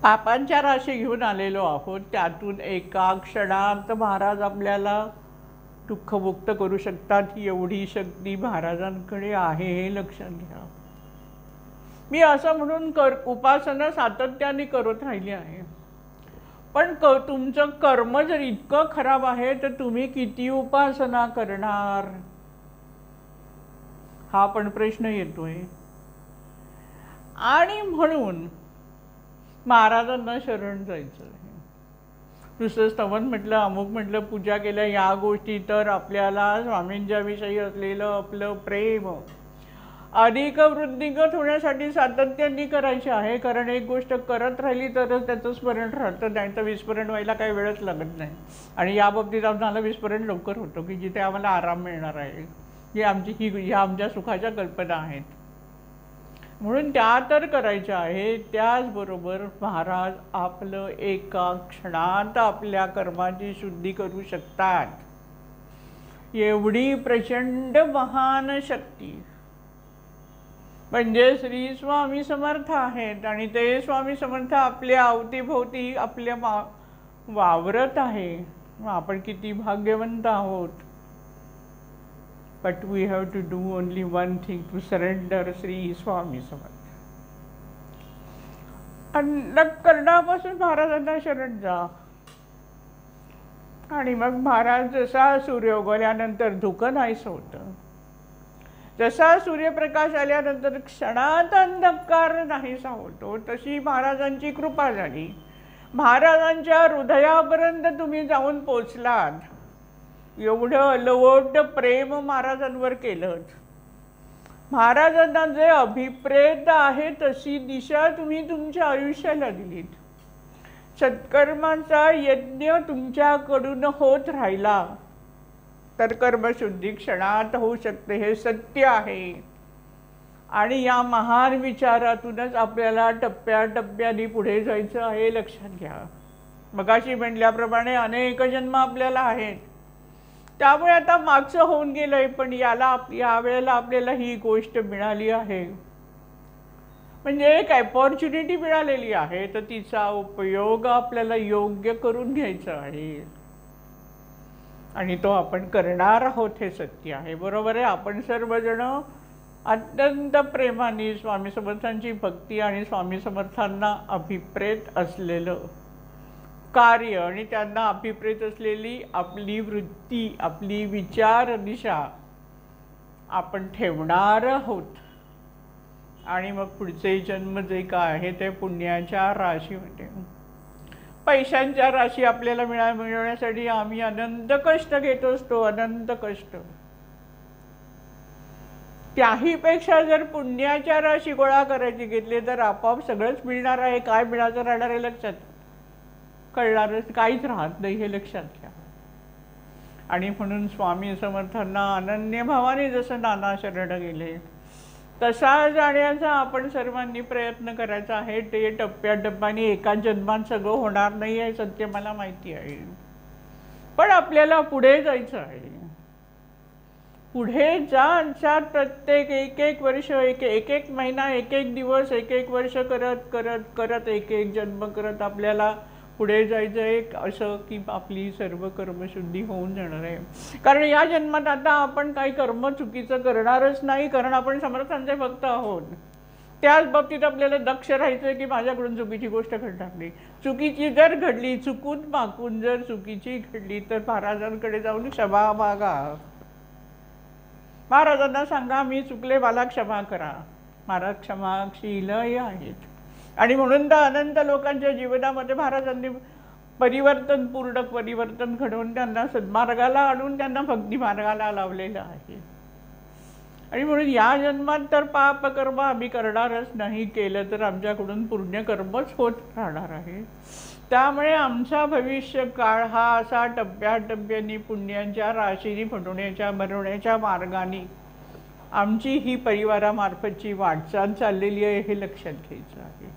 A: पापांच्या राशी घेऊन आलेलो आहोत, त्यातून एका क्षणात महाराज आपल्याला दुःखमुक्त करू शकतात. एवढी शक्ती महाराजांकडे आहे, हे लक्षात घ्या. मी असं म्हणून उपासना सातत्याने करत राहिली आहे, पण तुमचं कर्म जर इतकं खराब आहे तर तुम्ही किती उपासना करणार, हा पण प्रश्न येतोय. आणि म्हणून महाराजांना शरण जायचं आहे. नुसतं स्तवन म्हटलं, अमुक म्हटलं, पूजा केल्या, या गोष्टी तर आपल्याला स्वामींच्या विषयी असलेलं आपलं प्रेम अधिक वृद्धिंगत होण्यासाठी सातत्याने करायची आहे. कारण एक गोष्ट करत राहिली तरच त्याचं स्मरण राहतं, नाही तर विस्मरण व्हायला काही वेळच लागत नाही. आणि या बाबतीत आम्हाला विस्मरण लवकर होतो की जिथे आम्हाला आराम मिळणार आहे, ह्या आमच्या सुखाच्या कल्पना आहेत. म्हणून त्या तर करायच्या आहे. त्याचबरोबर महाराज आपलं एका क्षणात आपल्या कर्माची शुद्धी करू शकतात. एवढी प्रचंड महान शक्ती म्हणजे श्री स्वामी समर्थ आहेत. आणि ते स्वामी समर्थ आपल्या अवतीभोवती आपल्या वावरत आहे. आपण किती भाग्यवंत आहोत. But we have to do only one thing, to surrender Shri Swami Samarth. अंतःकरणापासून महाराजांना शरण जा. आणि मग महाराज जसा सूर्य उगवल्यानंतर धुकं नाहीसं होतं, जसा सूर्यप्रकाश आल्यानंतर क्षणात अंधकार नाहीसा होतो, तशी महाराजांची कृपा झाली. महाराजांच्या हृदयापर्यंत तुम्ही जाऊन पोचलात. एवढं अलवट प्रेम महाराजांवर केलं. महाराजांना जे अभिप्रेत आहे तशी दिशा तुम्ही तुमच्या आयुष्याला दिलीत. सत्कर्माचा यज्ञ तुमच्याकडून होत राहिला. तर कर्मशुद्धी क्षणात होऊ शकते, हे सत्य आहे. आणि या महान विचारातूनच आपल्याला टप्प्याटप्प्याने पुढे जायचं आहे, लक्षात घ्या. मगाशी म्हटल्याप्रमाणे अनेक जन्म आपल्याला आहेत, त्यामुळे आता मागचं होऊन गेलंय, पण यावेळेला आपल्याला ही गोष्ट मिळाली आहे, म्हणजे एक अपॉर्च्युनिटी मिळालेली आहे, तर तिचा उपयोग आपल्याला योग्य करून घ्यायचा आहे. आणि तो आपण करणार आहोत, हे सत्य आहे. बरोबर आहे. आपण सर्वजण अत्यंत प्रेमाने स्वामी समर्थांची भक्ती आणि स्वामी समर्थांना अभिप्रेत असलेलं कार्य आणि त्यांना अभिप्रेत असलेली आपली वृत्ती, आपली विचार दिशा आपण ठेवणार आहोत. आणि मग पुढचे जन्म जे काय आहे ते पुण्याच्या राशीमध्ये, पैशांच्या राशी आपल्याला मिळवण्यासाठी आम्ही अनंत कष्ट घेत असतो, अनंत कष्ट. त्याहीपेक्षा जर पुण्याच्या राशी गोळा करायची घेतली तर आपोआप सगळंच मिळणार आहे. काय मिळायचं राहणार आहे लक्षात, कळणारच काहीच राहत नाही, हे लक्षात घ्या. आणि म्हणून स्वामी समर्थांना अनन्य भावाने जसं नाना शरण गेले तसा जाण्याचा आपण सर्वांनी प्रयत्न करायचा आहे. ते टप्प्याटप्प्याने एका जन्मात सगळं होणार नाही आहे, सत्य मला माहिती आहे. पण आपल्याला पुढे जायचं आहे. पुढे जात प्रत्येक एक वर्ष, एक महिना, एक दिवस, एक वर्ष करत करत करत एक जन्म करत आपल्याला पुढे जायचं आहे, असं की आपली सर्व कर्मशुद्धी होऊन जाणार आहे. कारण या जन्मात आता आपण काही कर्म चुकीचं करणारच नाही, कारण आपण समर्थांचे भक्त आहोत. त्याच बाबतीत आपल्याला दक्ष राहायचं आहे की माझ्याकडून चुकीची गोष्ट घडणार नाही. चुकीची जर घडली, चुकून मागून जर चुकीची घडली तर महाराजांकडे जाऊन क्षमा मागा. महाराजांना सांगा मी चुकले, मला क्षमा करा. महाराज क्षमाशीलही आहेत. आणि म्हणून तर अनंत लोकांच्या जीवनामध्ये महाराजांनी पूर्ण परिवर्तन घडवून त्यांना सद्मार्गाला आणून त्यांना भक्ती मार्गाला लावलेलं आहे. आणि म्हणून या जन्मात तर पाप कर्म आम्ही करणारच नाही, केलं तर आमच्याकडून पुण्यकर्मच होत राहणार आहे. त्यामुळे आमचा भविष्य काळ हा असा टप्प्याटप्प्याने पुण्यांच्या राशीने बनवण्याच्या मार्गाने आमची ही परिवारामार्फतची वाटचाल चाललेली आहे, हे लक्षात घ्यायचं आहे.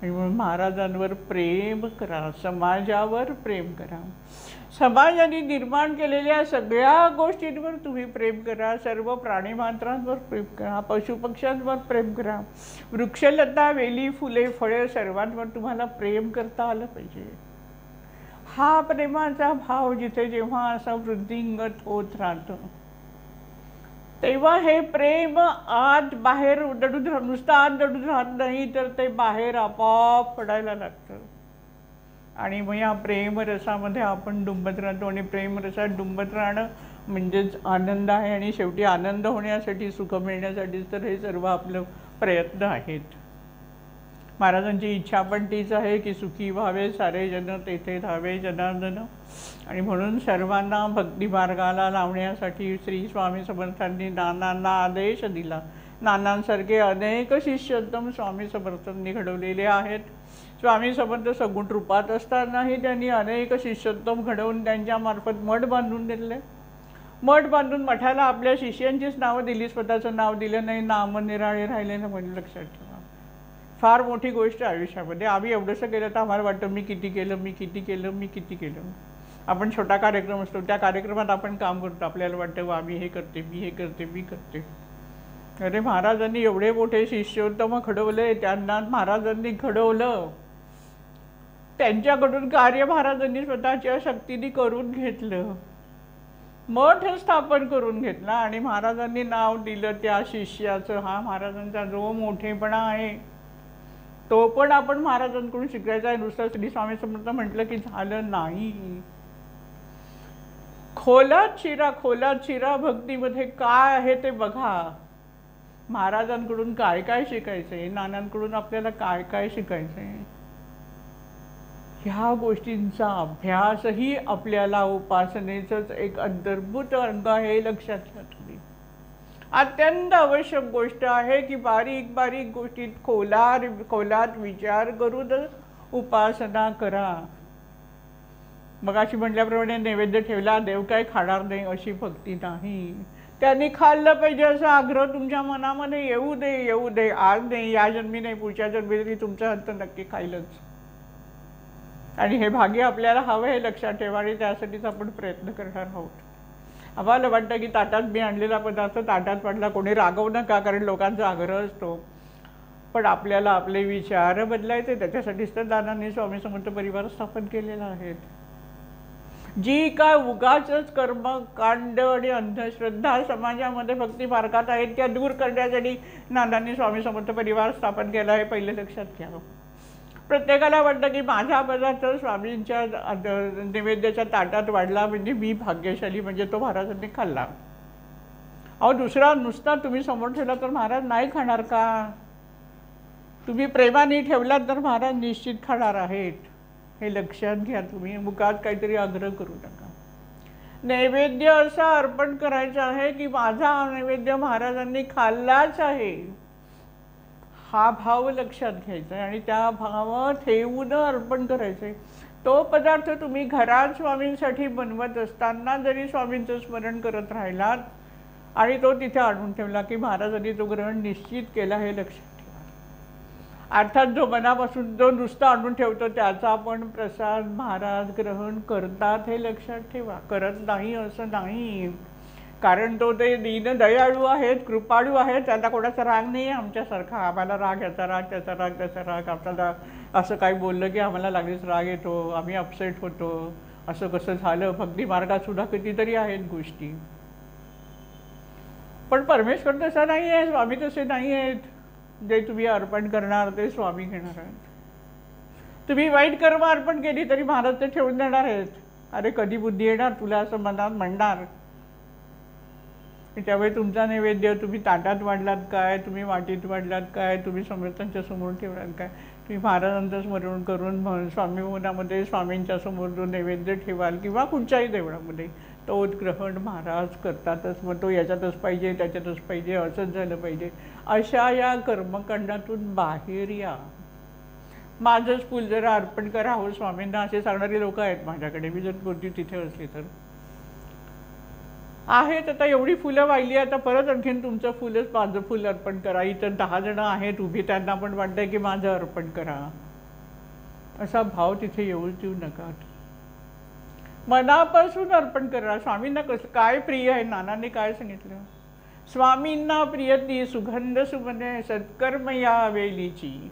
A: आणि म्हणून महाराजांवर प्रेम करा, समाजावर प्रेम करा. समाजाने निर्माण केलेल्या सगळ्या गोष्टींवर तुम्ही प्रेम करा. सर्व प्राणीमात्रांवर प्रेम करा, पशुपक्ष्यांवर प्रेम करा. वृक्षलता, वेली, फुले, फळे सर्वांवर तुम्हाला प्रेम करता आलं पाहिजे. हा प्रेमाचा भाव जिथे जेव्हा असा वृद्धिंगत होत राहतो तेव्हा हे प्रेम आत बाहेर दडून नुसतं आत दडून राहत नाही, तर ते बाहेर आपोआप पडायला लागतं. आणि मग या प्रेमरसामध्ये आपण डुंबत राहतो. आणि प्रेमरसात डुंबत राहणं म्हणजेच आनंद आहे. आणि शेवटी आनंद होण्यासाठी, सुख मिळण्यासाठीच तर हे सर्व आपलं प्रयत्न आहेत. महाराजांची इच्छा पण तीच आहे की सुखी व्हावे सारे जन, तेथे धावे जनार्दन. आणि म्हणून सर्वांना भक्ती मार्गाला लावण्यासाठी श्री स्वामी समर्थांनी नानांना आदेश दिला. नानांसारखे अनेक शिष्योत्तम स्वामी समर्थांनी घडवलेले आहेत. स्वामी समर्थ सगुण रूपात असतानाही त्यांनी अनेक शिष्योत्तम घडवून त्यांच्यामार्फत मठ बांधून दिले. मठ बांधून मठाला आपल्या शिष्यांचीच नावं दिली, स्वतःचं नाव दिलं नाही. नाम निराळे राहिले ना, म्हणजे लक्षात ठेवा. फार मोठी गोष्ट आयुष्यामध्ये. आम्ही एवढंसं केलं तर आम्हाला वाटतं मी किती केलं. आपण छोटा कार्यक्रम असतो, त्या कार्यक्रमात आपण काम करतो, आपल्याला वाटतं आम्ही हे करते, मी करते. अरे महाराजांनी एवढे मोठे शिष्योत्तम घडवले, त्यांना महाराजांनी घडवलं. त्यांच्याकडून कार्य महाराजांनी स्वतःच्या शक्तीने करून घेतलं, मठ स्थापन करून घेतला. आणि महाराजांनी नाव दिलं त्या शिष्याचं. हा महाराजांचा जो मोठेपणा आहे तो पण आपण महाराजांकडून शिकायचा आहे. नुसतं श्री स्वामी समर्थ म्हटलं की झालं नाही. खोलात शिरा भक्तीमध्ये काय आहे ते बघा. महाराजांकडून काय काय शिकायचंय, नानांकडून आपल्याला काय काय शिकायचंय, ह्या गोष्टींचा अभ्यासही आपल्याला उपासनेचंच एक अंतर्भूत अंग आहे, लक्षात घ्या तुम्ही. अत्यंत आवश्यक गोष्ट आहे की बारीक बारीक गोष्टीत खोलात विचार करून उपासना करा. मगाशी म्हटल्याप्रमाणे नैवेद्य ठेवला, देव काय खाणार नाही अशी भक्ती नाही. त्यांनी खाल्लं पाहिजे असा आग्रह तुमच्या मनामध्ये येऊ दे, येऊ दे. आज नाही, या जन्मी नाही, पुढच्या जन्मी तरी तुमचं अंत नक्की खाईलच. आणि हे भाग्य आपल्याला हवं हे लक्षात ठेवा आणि त्यासाठीच आपण प्रयत्न करणार आहोत. आम्हाला वाटतं की ताटात मी आणलेला पदार्थ ताटात पडला, कोणी रागवू नका, कारण लोकांचा आग्रह असतो. पण आपल्याला आपले विचार बदलायचे, त्याच्यासाठीच तर दादांनी स्वामी समर्थ परिवार स्थापन केलेला आहे. जी काय उगाचच कर्म कांड आणि अंधश्रद्धा समाजामध्ये भक्ती मार्गात आहेत त्या दूर करण्यासाठी दादांनी स्वामी समर्थ परिवार स्थापन केला हे पहिले लक्षात घ्यावं. प्रत्येकाला वाटतं की माझा पदार्थ स्वामींच्या नैवेद्याच्या ताटात वाढला म्हणजे मी भाग्यशाली, म्हणजे तो महाराजांनी खाल्ला. अहो दुसरा नुसता तुम्ही समोर ठेवला तर महाराज नाही खाणार का? तुम्ही प्रेमाने ठेवलात तर महाराज निश्चित खाणार आहेत, हे लक्षात घ्या. तुम्ही मुखात काहीतरी आग्रह करू नका. नैवेद्य असा अर्पण करायचा आहे की माझा नैवेद्य महाराजांनी खाल्लाच आहे, हा भाव लक्षात घ्यायचा आहे आणि त्या भाव ठेवून अर्पण करायचं आहे. तो पदार्थ तुम्ही घरात स्वामींसाठी बनवत असताना जरी स्वामींचं स्मरण करत राहिलात आणि तो तिथे आणून ठेवला की महाराजांनी तो ग्रहण निश्चित केला हे लक्षात ठेवा. अर्थात जो मनापासून जो नुसतं आणून ठेवतो त्याचा पण प्रसाद महाराज ग्रहण करतात हे लक्षात ठेवा. करत नाही असं नाही, कारण तो ते दीन दयाळू आहेत, कृपाळू आहेत. त्याला कोणाचा राग नाही आहे आमच्यासारखा. आम्हाला राग याचा राग, त्याचा राग, त्याचा राग. आपल्याला असं काही बोललं की आम्हाला लागलीच राग येतो, आम्ही अपसेट होतो, असं कसं झालं. भक्ती मार्गात सुद्धा कितीतरी आहेत गोष्टी. पण परमेश्वर तसा नाही आहे, स्वामी तसे नाही आहेत. जे तुम्ही अर्पण करणार ते स्वामी घेणार आहेत. तुम्ही वाईट कर्म अर्पण केली तरी महाराज ते ठेवून देणार आहेत. अरे कधी बुद्धी येणार तुला असं मनात म्हणणार. त्यावेळी तुमचा नैवेद्य तुम्ही ताटात वाढलात काय, तुम्ही वाटीत वाढलात काय, तुम्ही समर्थांच्या समोर ठेवलात काय, तुम्ही महाराजांचं स्मरण करून स्वामी मनामध्ये स्वामींच्या समोर जो नैवेद्य ठेवाल किंवा कुठच्याही देवळामध्ये तो ग्रहण महाराज करतातच. मग तो याच्यातच पाहिजे, त्याच्यातच पाहिजे, असंच झालं पाहिजे, अशा या कर्मकांडातून बाहेर या. माझंच फुल जरा अर्पण करा हो स्वामींना असे सांगणारी लोक आहेत माझ्याकडे. मी जर कोणती तिथे असली तर आहेत. आता एवढी फुलं वाहिली, आता परत आणखीन तुमचं फुलच माझं फुल अर्पण करा. इतर 10 जण आहेत उभी, त्यांना पण वाटतंय की माझं अर्पण करा. असा भाव तिथे येऊ देऊ नका. मनापासून अर्पण करा. स्वामींना कसं काय प्रिय आहे, नानांनी काय सांगितलं, स्वामींना प्रिय ती सुगंध सुमने सत्कर्म या वेलीची,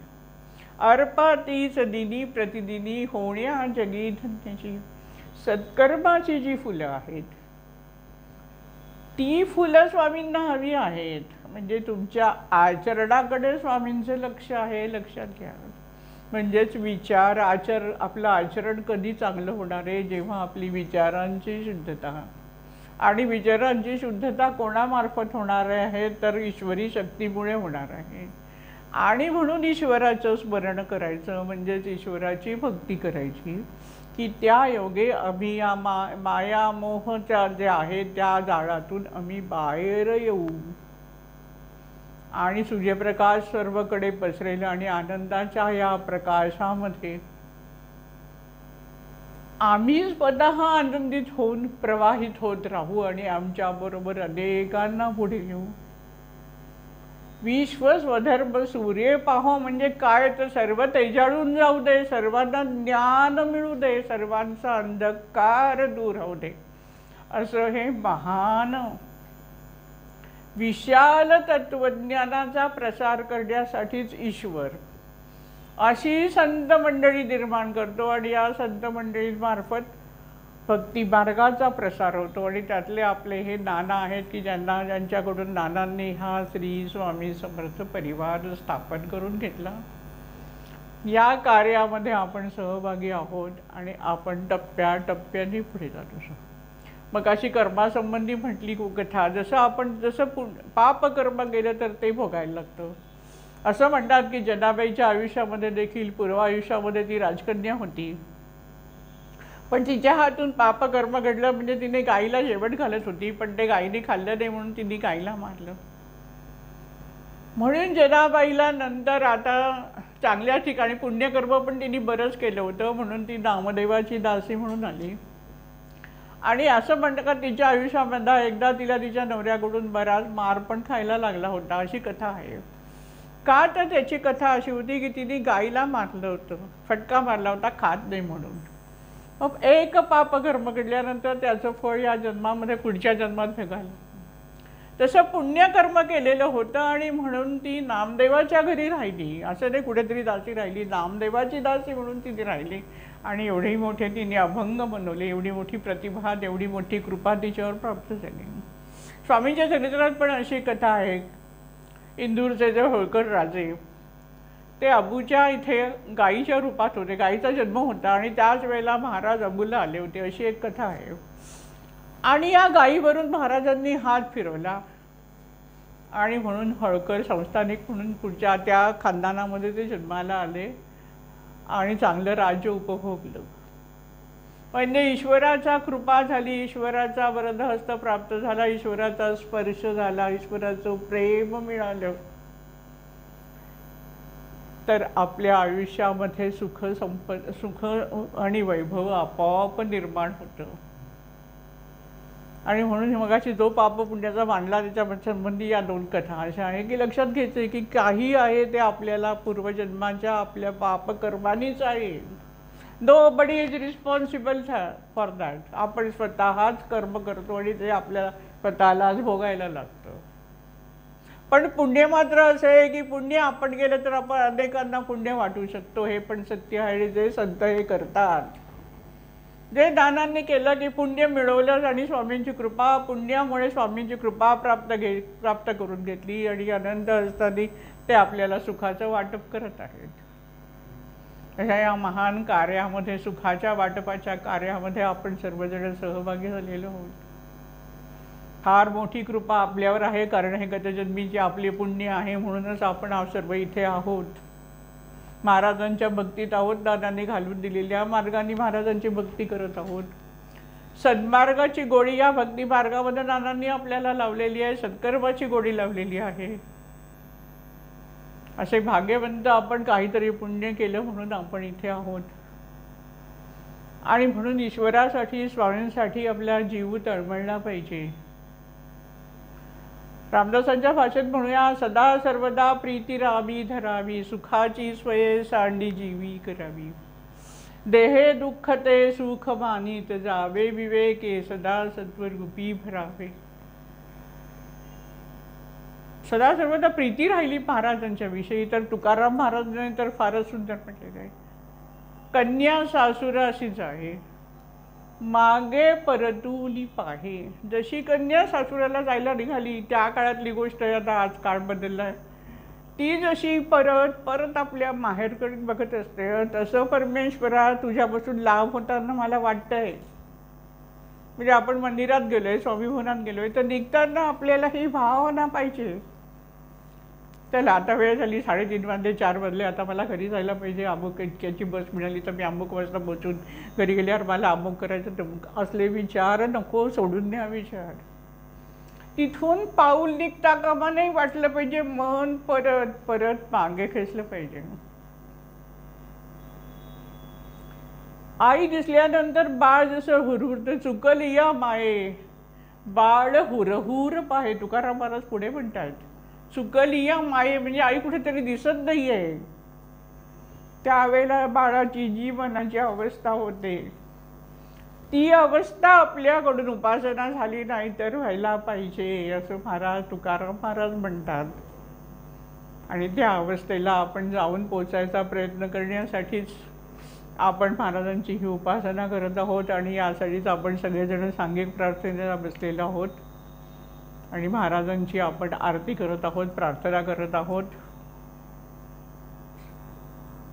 A: अर्पा तीच दिनी प्रतिदिनी होण्या जगी धन्याची. सत्कर्माची जी फुलं आहेत ती फुलं स्वामींना हवी आहेत. म्हणजे तुमच्या आचरणाकडे स्वामींचं लक्ष आहे, लक्षात घ्या. म्हणजेच विचार आपलं आचरण कधी चांगलं होणार आहे, जेव्हा आपली विचारांची शुद्धता. आणि विचारांची शुद्धता कोणामार्फत होणार आहे तर ईश्वरी शक्तीमुळे होणार आहे. आणि म्हणून ईश्वराचं स्मरण करायचं, म्हणजेच ईश्वराची भक्ती करायची की त्या योगे आम्ही या माया मोहच्या जे आहे त्या जाळातून आम्ही बाहेर येऊ आणि सूर्यप्रकाश सर्वकडे पसरेल आणि आनंदाच्या या प्रकाशामध्ये आम्ही स्वतः आनंदित होऊन प्रवाहित होत राहू आणि आमच्याबरोबर अनेकांना पुढे घेऊ. विश्व स्वधर्म सूर्य पाहो म्हणजे काय तर सर्व तेजाळून जाऊ दे, सर्वांना ज्ञान मिळू दे, सर्वांचा अंधकार दूर होऊ दे, असं हे महान विशाल तत्वज्ञानाचा प्रसार करण्यासाठीच ईश्वर अशी संत मंडळी निर्माण करतो आणि या संत मंडळीमार्फत भक्ती मार्गाचा प्रसार होतो. आणि त्यातले आपले हे नाना आहेत की ज्यांच्याकडून नानांनी हा श्री स्वामी समर्थ परिवार स्थापन करून घेतला. या कार्यामध्ये आपण सहभागी आहोत आणि आपण टप्प्याटप्प्याने पुढे जातो. मग अशी कर्मासंबंधी म्हटली कथा, जसं पापकर्म गेलं तर ते भोगायला लागतं. असं म्हणतात की जनाबाईच्या आयुष्यामध्ये देखील पूर्वायुष्यामध्ये ती राजकन्या होती, पण तिच्या हातून पापकर्म घडलं. म्हणजे तिने गाईला जेवण घालत होती, पण ते गाईने खाल्लं नाही म्हणून तिने गाईला मारलं. म्हणून जनाबाईला नंतर आता चांगल्या ठिकाणी पुण्यकर्म पण तिने बरंच केलं होतं, म्हणून ती नामदेवाची दासी म्हणून आली. आणि असं म्हणतं का तिच्या आयुष्यामध्ये एकदा तिला तिच्या नवऱ्याकडून बराच मार पण खायला लागला होता, अशी कथा आहे. का तर त्याची कथा अशी होती की तिने गाईला मारलं होतं, फटका मारला होता खात नाही म्हणून. मग एक पापकर्म केल्यानंतर त्याचं फळ या जन्मामध्ये पुढच्या जन्मात भेगायला. तसं पुण्यकर्म केलेलं होतं आणि म्हणून ती नामदेवाच्या घरी राहिली. असं नाही कुठेतरी दासी राहिली, नामदेवाची दासी म्हणून तिथे राहिली. आणि एवढी मोठे तिने अभंग बनवले, एवढी मोठी प्रतिभा, एवढी मोठी कृपा तिच्यावर प्राप्त झाली. स्वामींच्या चरित्रात पण अशी कथा आहे. इंदूरचे जे होळकर राजे ते अबूच्या इथे गाईच्या रूपात होते, गाईचा जन्म होता आणि त्याच वेळेला महाराज अबूला आले होते, अशी एक कथा आहे. आणि या गाईवरून महाराजांनी हात फिरवला आणि म्हणून होळकर संस्थानिक म्हणून पुढच्या त्या खानदानामध्ये ते जन्माला आले आणि चांगलं राज्य उपभोगलं. म्हणजे ईश्वराचा कृपा झाली, ईश्वराचा वरदहस्त प्राप्त झाला, ईश्वराचा स्पर्श झाला, ईश्वराचं प्रेम मिळालं, तर आपल्या आयुष्यामध्ये सुख आणि वैभव आपोआप निर्माण होतं. आणि म्हणून मगाशी जो पाप पुण्याचा मांडला त्याच्या संबंधी या दोन कथा अशा आहे की लक्षात घ्यायचं की काही आहे ते आपल्याला पूर्वजन्माच्या आपल्या पापकर्मानीच आहे. Nobody is responsible for that. आपण स्वतःच कर्म करतो आणि ते आपल्याला स्वतःलाच भोगायला लागतं. पण पुण्य मात्र असं आहे की पुण्य आपण केलं तर आपण अनेकांना पुण्य वाटू शकतो, हे पण सत्य आहे. जे संत हे करतात, जे दानांनी केलं की पुण्य मिळवलं आणि स्वामींची कृपा, पुण्यामुळे स्वामींची कृपा प्राप्त करून घेतली आणि अनंत असताना ते आपल्याला सुखाचं वाटप करत आहेत. अशा या महान कार्यामध्ये, सुखाच्या वाटपाच्या कार्यामध्ये आपण सर्वजण सहभागी झालेलो आहोत. फार मोठी कृपा आपल्यावर आहे, कारण हे गतजन्मीची आपली पुण्य आहे, म्हणूनच आपण सर्व इथे आहोत. महाराजांच्या भक्तीत आहोत, दादांनी घालून दिलेल्या मार्गाने महाराजांची भक्ती करत आहोत. सन्मार्गाची गोडी या भक्ती मार्गामध्ये दादांनी आपल्याला लावलेली आहे, सत्कर्माची गोडी लावलेली आहे. असे भाग्यवंत आपण, काहीतरी पुण्य केलं म्हणून आपण इथे आहोत. आणि म्हणून ईश्वरासाठी, स्वामींसाठी आपला जीव तळमळला पाहिजे. रामदासांच्या भाषेत म्हणूया, सदा सर्वदा प्रीती राहावी धरावी, सुखाची स्वये सांडी जीवी करावी, देहे दुःख ते सुख मानित जावे, विवेके सदा सत्वरूपी भरावे. सदा सर्वदा प्रीती राहिली महाराजांच्या विषयी, तर तुकाराम महाराजांनी तर फारच सुंदर म्हटलेलं आहे. कन्या सासुर अशीच आहे, मागे परतुली पाहे. जशी कन्या सासुराला जायला निघाली, त्या काळातली गोष्ट आता आज काळ बदलला आहे, ती जशी परत परत आपल्या माहेरकडे बघत असते, तसं परमेश्वरा तुझ्यापासून लाभ होताना मला वाटतंय. म्हणजे आपण मंदिरात गेलोय, स्वामी भवनात गेलोय, तर निघताना आपल्याला ही भावना पाहिजे. त्याला आता वेळ झाली, 3:30 वाजले, 4 वाजले, आता मला घरी जायला पाहिजे, अमुक इतक्याची बस मिळाली तर मी अमुक वाजता पोचून घरी गेल्यावर मला अमुक करायचं, तर असले विचार नको, सोडून द्या विचार. तिथून पाऊल निघता कामा नाही वाटलं पाहिजे, मन परत परत मागे खेचलं पाहिजे. आई दिसल्यानंतर बाळ जसं हुरहुरतं, चुकली या माये बाळ हुरहुर पाहे. तुकाराम महाराज पुढे म्हणतात, चुकली या माये म्हणजे आई कुठेतरी दिसत नाही आहे. त्यावेळेला बाळाची जी मनाची अवस्था होते, ती अवस्था आपल्याकडून उपासना झाली नाही तर व्हायला पाहिजे, असं महाराज तुकाराम महाराज म्हणतात. आणि त्या अवस्थेला आपण जाऊन पोचायचा प्रयत्न करण्यासाठीच आपण महाराजांची ही उपासना करत आहोत. आणि यासाठीच आपण सगळेजण सांघिक प्रार्थनेला बसलेलो आहोत आणि महाराजांची आपण आरती करत आहोत, प्रार्थना करत आहोत.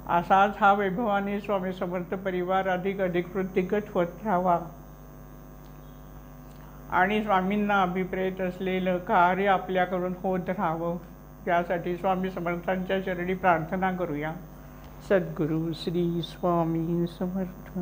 A: असाच हा वैभवाने स्वामी समर्थ परिवार अधिक वृद्धिंगत होत राहावा आणि स्वामींना अभिप्रेत असलेलं कार्य आपल्याकडून होत राहावं, त्यासाठी स्वामी समर्थांच्या चरणी प्रार्थना करूया. सद्गुरू श्री स्वामी समर्थ.